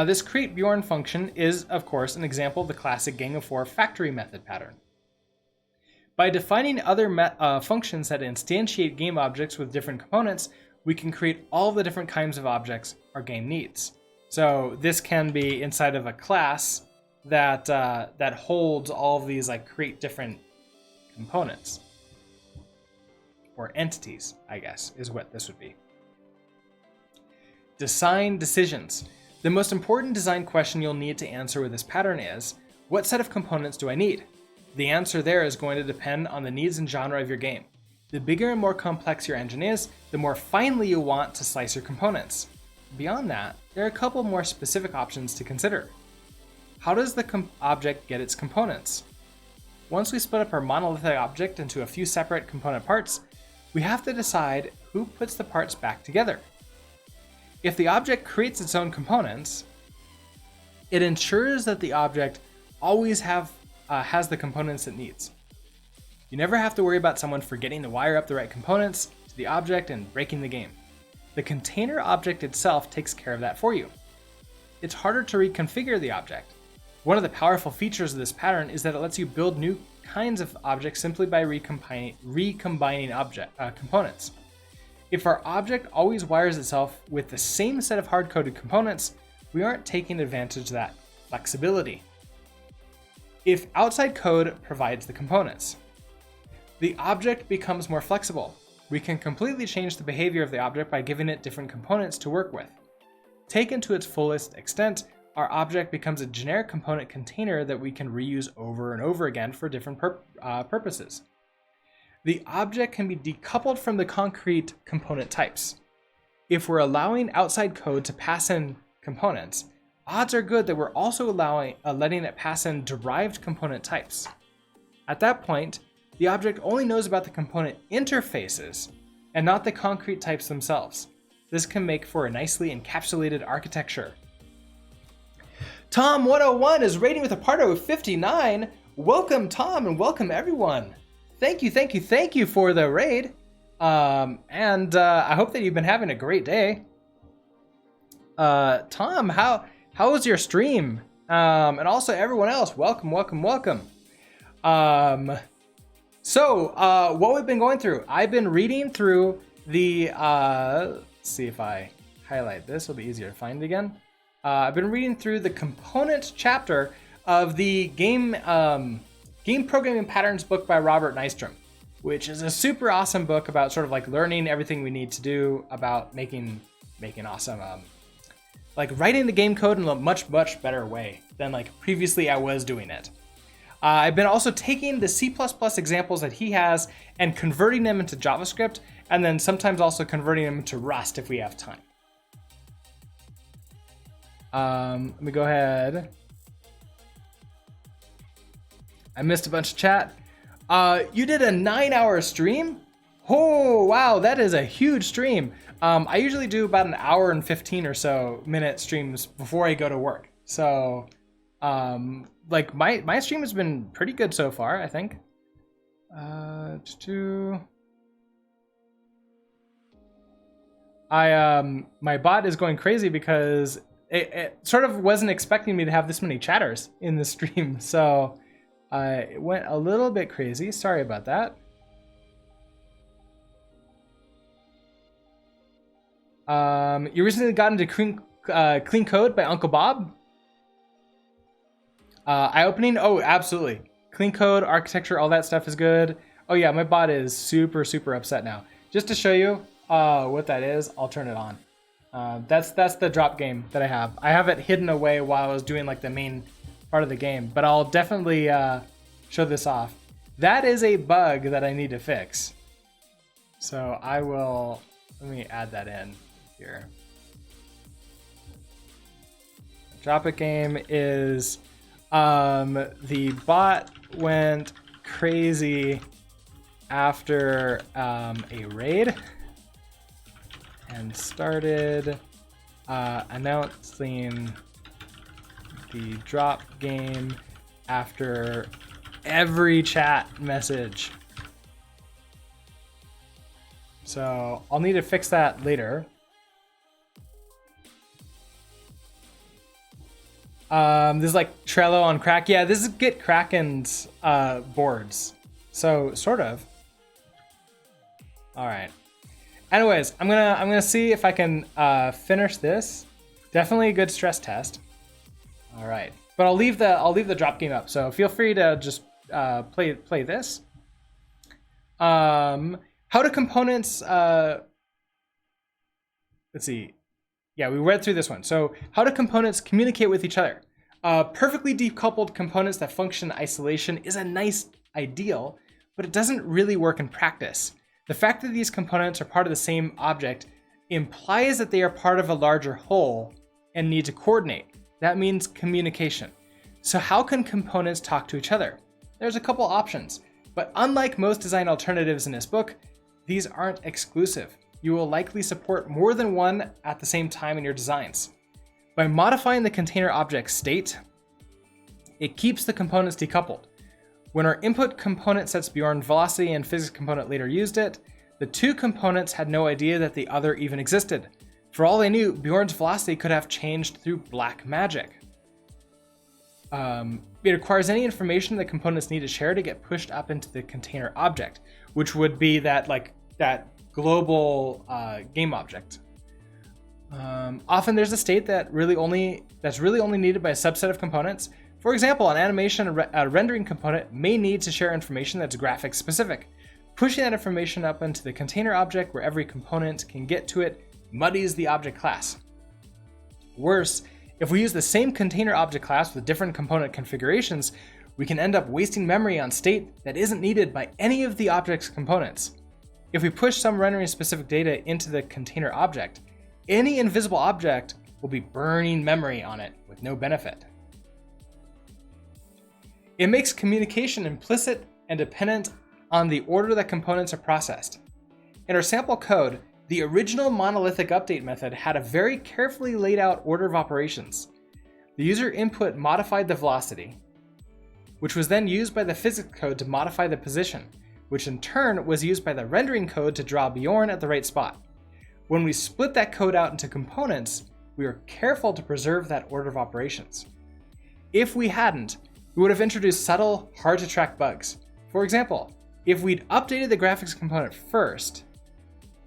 This create Bjorn function is, of course, an example of the classic Gang of Four factory method pattern. By defining other functions that instantiate game objects with different components, we can create all the different kinds of objects our game needs. So this can be inside of a class that holds all of these like create different components or entities, I guess, is what this would be. Design decisions. The most important design question you'll need to answer with this pattern is, what set of components do I need? The answer there is going to depend on the needs and genre of your game. The bigger and more complex your engine is, the more finely you want to slice your components. Beyond that, there are a couple more specific options to consider. How does the object get its components? Once we split up our monolithic object into a few separate component parts, we have to decide who puts the parts back together. If the object creates its own components, it ensures that the object always has the components it needs. You never have to worry about someone forgetting to wire up the right components to the object and breaking the game. The container object itself takes care of that for you. it's harder to reconfigure the object. One of the powerful features of this pattern is that it lets you build new kinds of objects simply by recombining components. If our object always wires itself with the same set of hard-coded components, we aren't taking advantage of that flexibility. If outside code provides the components, the object becomes more flexible. We can completely change the behavior of the object by giving it different components to work with. Taken to its fullest extent, our object becomes a generic component container that we can reuse over and over again for different purposes. The object can be decoupled from the concrete component types. If we're allowing outside code to pass in components, odds are good that we're also letting it pass in derived component types. At that point, the object only knows about the component interfaces and not the concrete types themselves. This can make for a nicely encapsulated architecture. Tom101 is rating with a partway of 59. Welcome, Tom, and welcome everyone. Thank you for the raid. I hope that you've been having a great day. Tom, how was your stream? And also everyone else, welcome. So what we've been going through, I've been reading through the, let's see if I highlight this, it'll be easier to find again. I've been reading through the component chapter of the game programming patterns book by Robert Nystrom, which is a super awesome book about sort of like learning everything we need to do about making awesome, like writing the game code in a much better way than like previously I was doing it. I've been also taking the C++ examples that he has and converting them into JavaScript, and then sometimes also converting them to Rust if we have time. Let me go ahead. I missed a bunch of chat. You did a 9-hour stream? Oh, wow, that is a huge stream. I usually do about an hour and 15 or so minute streams before I go to work. So, like my stream has been pretty good so far, I think. My bot is going crazy because it sort of wasn't expecting me to have this many chatters in the stream, so it went a little bit crazy. Sorry about that. You recently got into Clean Code by Uncle Bob? Eye-opening? Oh, absolutely. Clean code, architecture, all that stuff is good. Oh yeah, my bot is super upset now. Just to show you what that is, I'll turn it on. That's the drop game that I have. I have it hidden away while I was doing like the main part of the game, but I'll definitely show this off. That is a bug that I need to fix. So let me add that in here. Drop it game is, the bot went crazy after a raid and started announcing the drop game after every chat message. So I'll need to fix that later. This is like Trello on crack. Yeah, this is Git Kraken's boards. So sort of. All right. Anyways, I'm gonna see if I can finish this. Definitely a good stress test. All right, but I'll leave the drop game up. So feel free to just play this. How do components? Let's see. Yeah, we read through this one. So how do components communicate with each other? Perfectly decoupled components that function in isolation is a nice ideal, but it doesn't really work in practice. The fact that these components are part of the same object implies that they are part of a larger whole and need to coordinate. That means communication. So how can components talk to each other? There's a couple options, but unlike most design alternatives in this book, these aren't exclusive. You will likely support more than one at the same time in your designs. By modifying the container object state, it keeps the components decoupled. When our input component sets Bjorn velocity and physics component later used it, the two components had no idea that the other even existed. For all they knew, Bjorn's velocity could have changed through black magic. It requires any information that components need to share to get pushed up into the container object, which would be that global game object. Often there's a state that's really only needed by a subset of components. For example, an animation a rendering component may need to share information that's graphics specific. Pushing that information up into the container object where every component can get to it muddies the object class. Worse, if we use the same container object class with different component configurations, we can end up wasting memory on state that isn't needed by any of the object's components. If we push some rendering specific data into the container object, any invisible object will be burning memory on it with no benefit. It makes communication implicit and dependent on the order that components are processed. In our sample code, the original monolithic update method had a very carefully laid out order of operations. The user input modified the velocity, which was then used by the physics code to modify the position, which in turn was used by the rendering code to draw Bjorn at the right spot. When we split that code out into components, we were careful to preserve that order of operations. If we hadn't, we would have introduced subtle, hard to track bugs. For example, if we'd updated the graphics component first,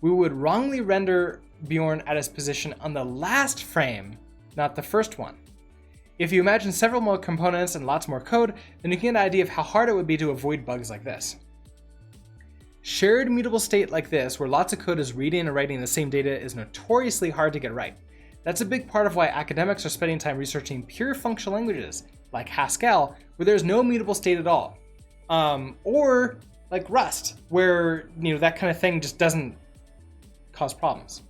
we would wrongly render Bjorn at his position on the last frame, not the first one. If you imagine several more components and lots more code, then you can get an idea of how hard it would be to avoid bugs like this. Shared mutable state like this, where lots of code is reading and writing the same data, is notoriously hard to get right. That's a big part of why academics are spending time researching pure functional languages, like Haskell, where there's no mutable state at all. Or like Rust, where that kind of thing just doesn't cause problems.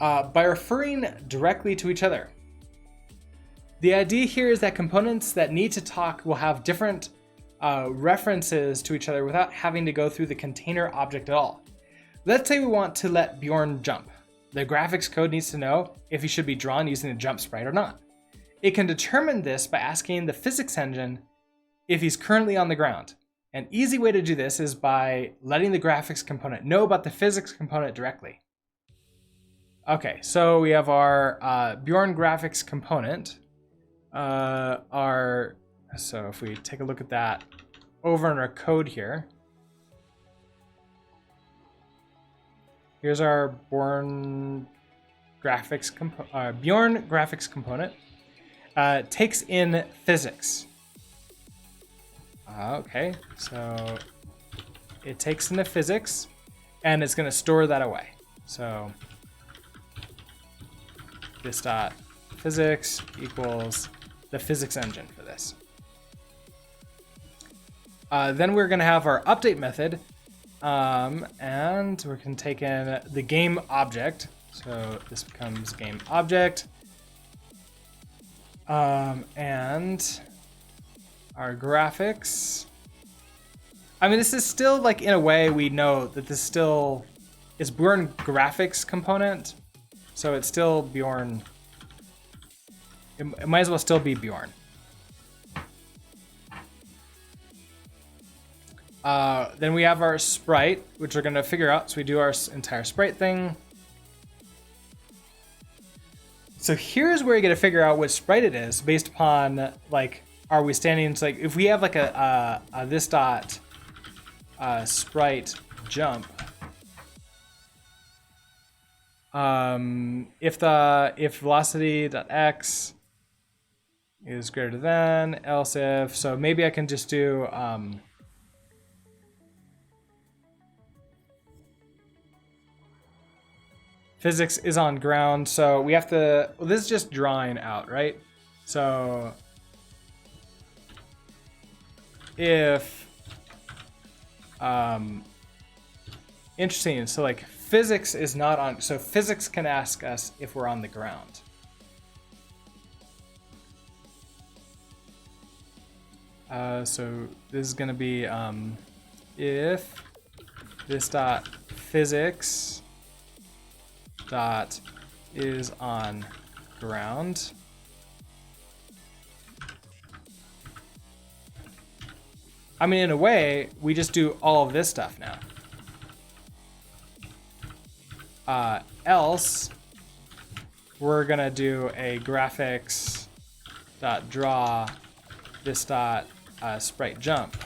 By referring directly to each other. The idea here is that components that need to talk will have different references to each other without having to go through the container object at all. Let's say we want to let Bjorn jump. The graphics code needs to know if he should be drawn using a jump sprite or not. It can determine this by asking the physics engine if he's currently on the ground. An easy way to do this is by letting the graphics component know about the physics component directly. Okay, so we have our Bjorn graphics component. So if we take a look at that over in our code here, here's our Bjorn graphics component. Takes in physics. Okay, so it takes in the physics and it's going to store that away. So this dot physics equals the physics engine for this. Then we're going to have our update method, and we're going to take in the game object. So this becomes game object, and our graphics. I mean, this is still like, in a way, we know that this still is Bjorn graphics component, so it's still Bjorn. It might as well still be Bjorn. Then we have our sprite, which we're going to figure out. So we do our entire sprite thing. So here's where you get to figure out which sprite it is based upon, like, are we standing? So like, if we have like a this dot sprite jump, if velocity dot x is greater than, else if, so maybe I can just do physics is on ground, so we have to, well, this is just drawing out, right? So if, interesting, so like physics is not on, so physics can ask us if we're on the ground. So this is gonna be if this dot physics dot is on ground. I mean, in a way, we just do all of this stuff now. else we're gonna do a graphics.draw this dot sprite jump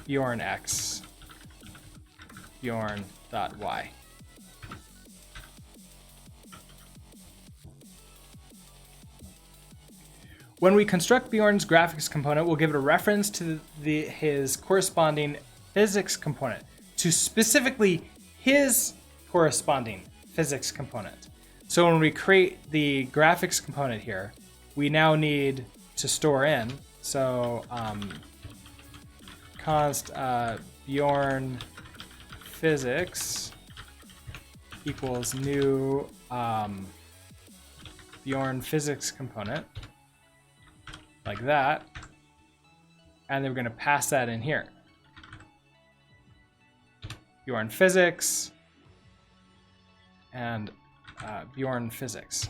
Bjorn x Bjorn.y. When we construct Bjorn's graphics component, we'll give it a reference to his corresponding physics component, to specifically his corresponding physics component. So when we create the graphics component here, we now need to store in, so const Bjorn physics equals new Bjorn physics component, like that, and then we're going to pass that in here. Bjorn physics and Bjorn physics.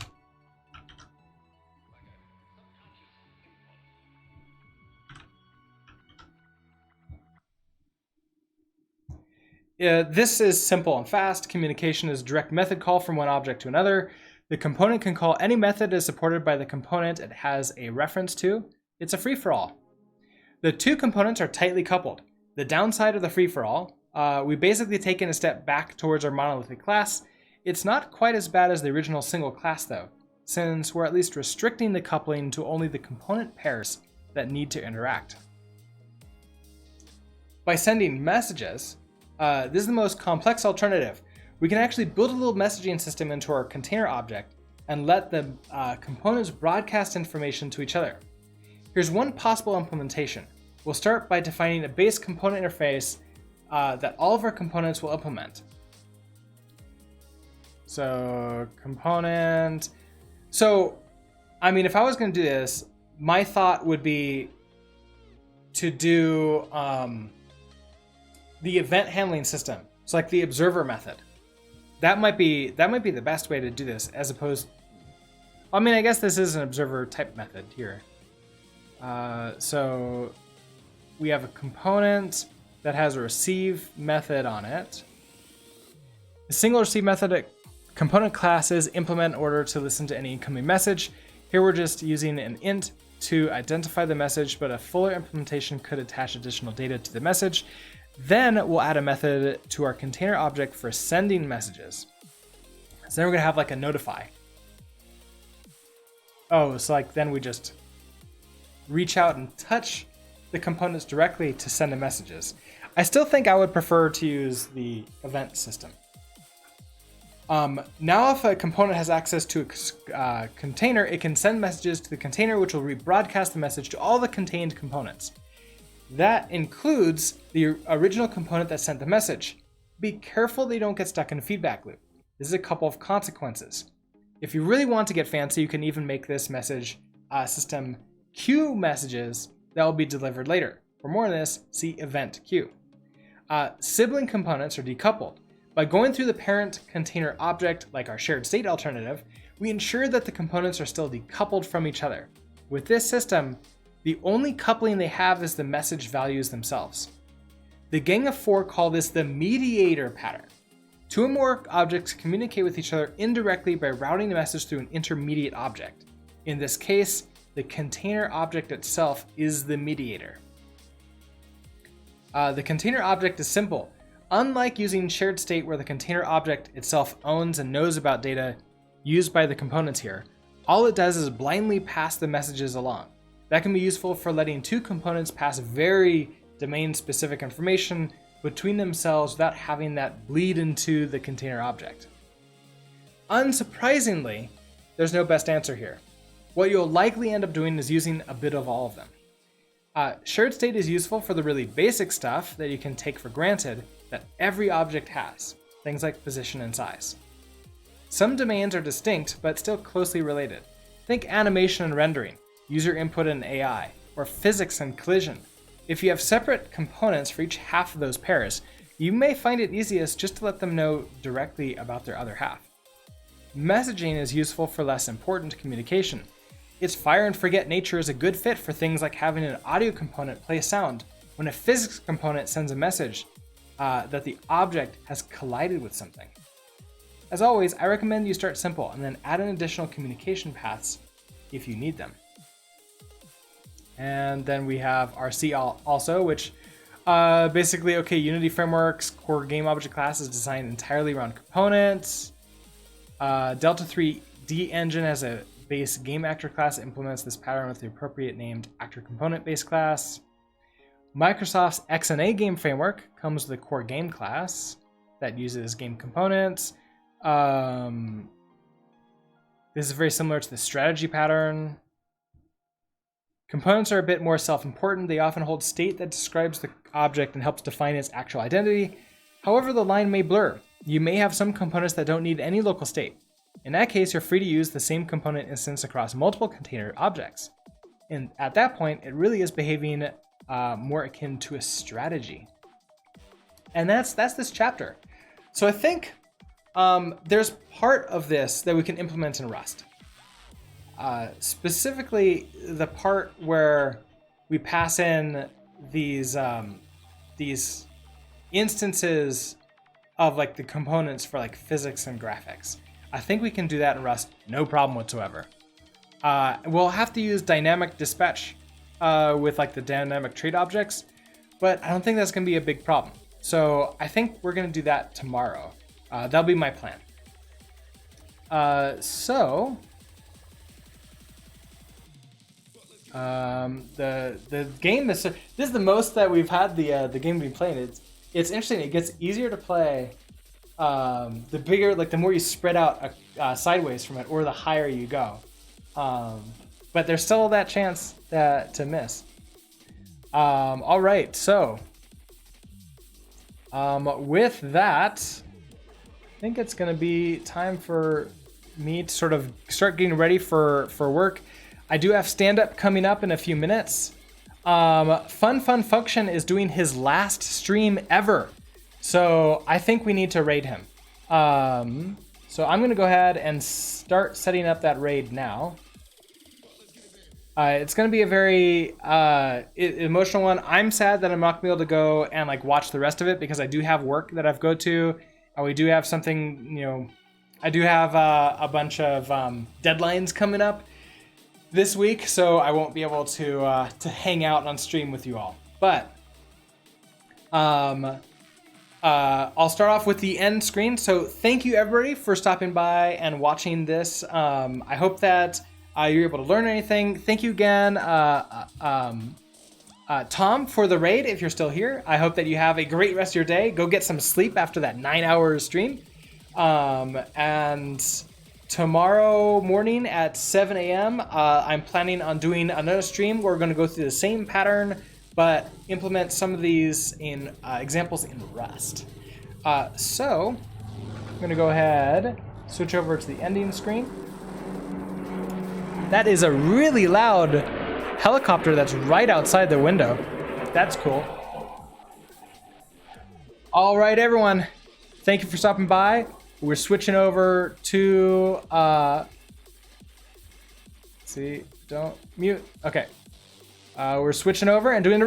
This is simple and fast. Communication is a direct method call from one object to another. The component can call any method as supported by the component it has a reference to. It's a free-for-all. The two components are tightly coupled. The downside of the free-for-all, we basically taken a step back towards our monolithic class. It's not quite as bad as the original single class though, since we're at least restricting the coupling to only the component pairs that need to interact. By sending messages, this is the most complex alternative. We can actually build a little messaging system into our container object and let the components broadcast information to each other. Here's one possible implementation. We'll start by defining a base component interface that all of our components will implement. So component. So, I mean, if I was going to do this, my thought would be to do the event handling system. So like the observer method. That might be the best way to do this, as opposed. I mean, I guess this is an observer type method here. So we have a component that has a receive method on it. A single receive method component classes implement in order to listen to any incoming message. Here we're just using an int to identify the message, but a fuller implementation could attach additional data to the message. Then we'll add a method to our container object for sending messages. So then we're gonna have like a notify. Oh, so like then we just reach out and touch the components directly to send the messages. I still think I would prefer to use the event system. Now if a component has access to a container, it can send messages to the container, which will rebroadcast the message to all the contained components. That includes the original component that sent the message. Be careful that you don't get stuck in a feedback loop. This is a couple of consequences. If you really want to get fancy, you can even make this message system queue messages that will be delivered later. For more on this, see event queue. Sibling components are decoupled. By going through the parent container object, like our shared state alternative, we ensure that the components are still decoupled from each other. With this system, the only coupling they have is the message values themselves. The Gang of Four call this the mediator pattern. Two or more objects communicate with each other indirectly by routing the message through an intermediate object. In this case, the container object itself is the mediator. The container object is simple. Unlike using shared state where the container object itself owns and knows about data used by the components here, all it does is blindly pass the messages along. That can be useful for letting two components pass very domain-specific information between themselves without having that bleed into the container object. Unsurprisingly, there's no best answer here. What you'll likely end up doing is using a bit of all of them. Shared state is useful for the really basic stuff that you can take for granted that every object has, things like position and size. Some domains are distinct but still closely related. Think animation and rendering, user input and AI, or physics and collision. If you have separate components for each half of those pairs, you may find it easiest just to let them know directly about their other half. Messaging is useful for less important communication. Its fire and forget nature is a good fit for things like having an audio component play sound when a physics component sends a message. that the object has collided with something. As always, I recommend you start simple and then add in additional communication paths if you need them. And then we have RC also, which basically, okay, Unity Framework's core game object class is designed entirely around components. Delta 3D engine has a base game actor class that implements this pattern with the appropriate named actor component base class. Microsoft's XNA game framework comes with a core game class that uses game components. This is very similar to the strategy pattern. Components are a bit more self-important. They often hold state that describes the object and helps define its actual identity. However, the line may blur. You may have some components that don't need any local state. In that case, you're free to use the same component instance across multiple container objects. And at that point, it really is behaving more akin to a strategy. And that's this chapter. So I think there's part of this that we can implement in Rust. Specifically, the part where we pass in these instances of like the components for like physics and graphics. I think we can do that in Rust, no problem whatsoever. We'll have to use dynamic dispatch with like the dynamic trait objects, but I don't think that's going to be a big problem. So I think we're going to do that tomorrow. That'll be my plan. The game this is the most that we've had the game we've been playing. It's interesting. It gets easier to play the bigger, like the more you spread out sideways from it, or the higher you go. But there's still that chance to miss. All right, so with that, I think it's going to be time for me to sort of start getting ready for work. I do have stand-up coming up in a few minutes. Fun Function is doing his last stream ever, so I think we need to raid him. So I'm going to go ahead and start setting up that raid now. It's going to be a very emotional one. I'm sad that I'm not going to be able to go and like watch the rest of it because I do have work that I've go to, and we do have something, you know, I do have a bunch of deadlines coming up this week, so I won't be able to hang out on stream with you all. But I'll start off with the end screen. So thank you everybody for stopping by and watching this. I hope that you're able to learn anything. Thank you again, Tom, for the raid, if you're still here. I hope that you have a great rest of your day. Go get some sleep after that 9-hour stream. And tomorrow morning at 7 a.m., I'm planning on doing another stream where we're going to go through the same pattern, but implement some of these in examples in Rust. So I'm going to go ahead, switch over to the ending screen. That is a really loud helicopter that's right outside the window. That's cool. All right, everyone. Thank you for stopping by. We're switching over to, see, don't mute. Okay. We're switching over and doing the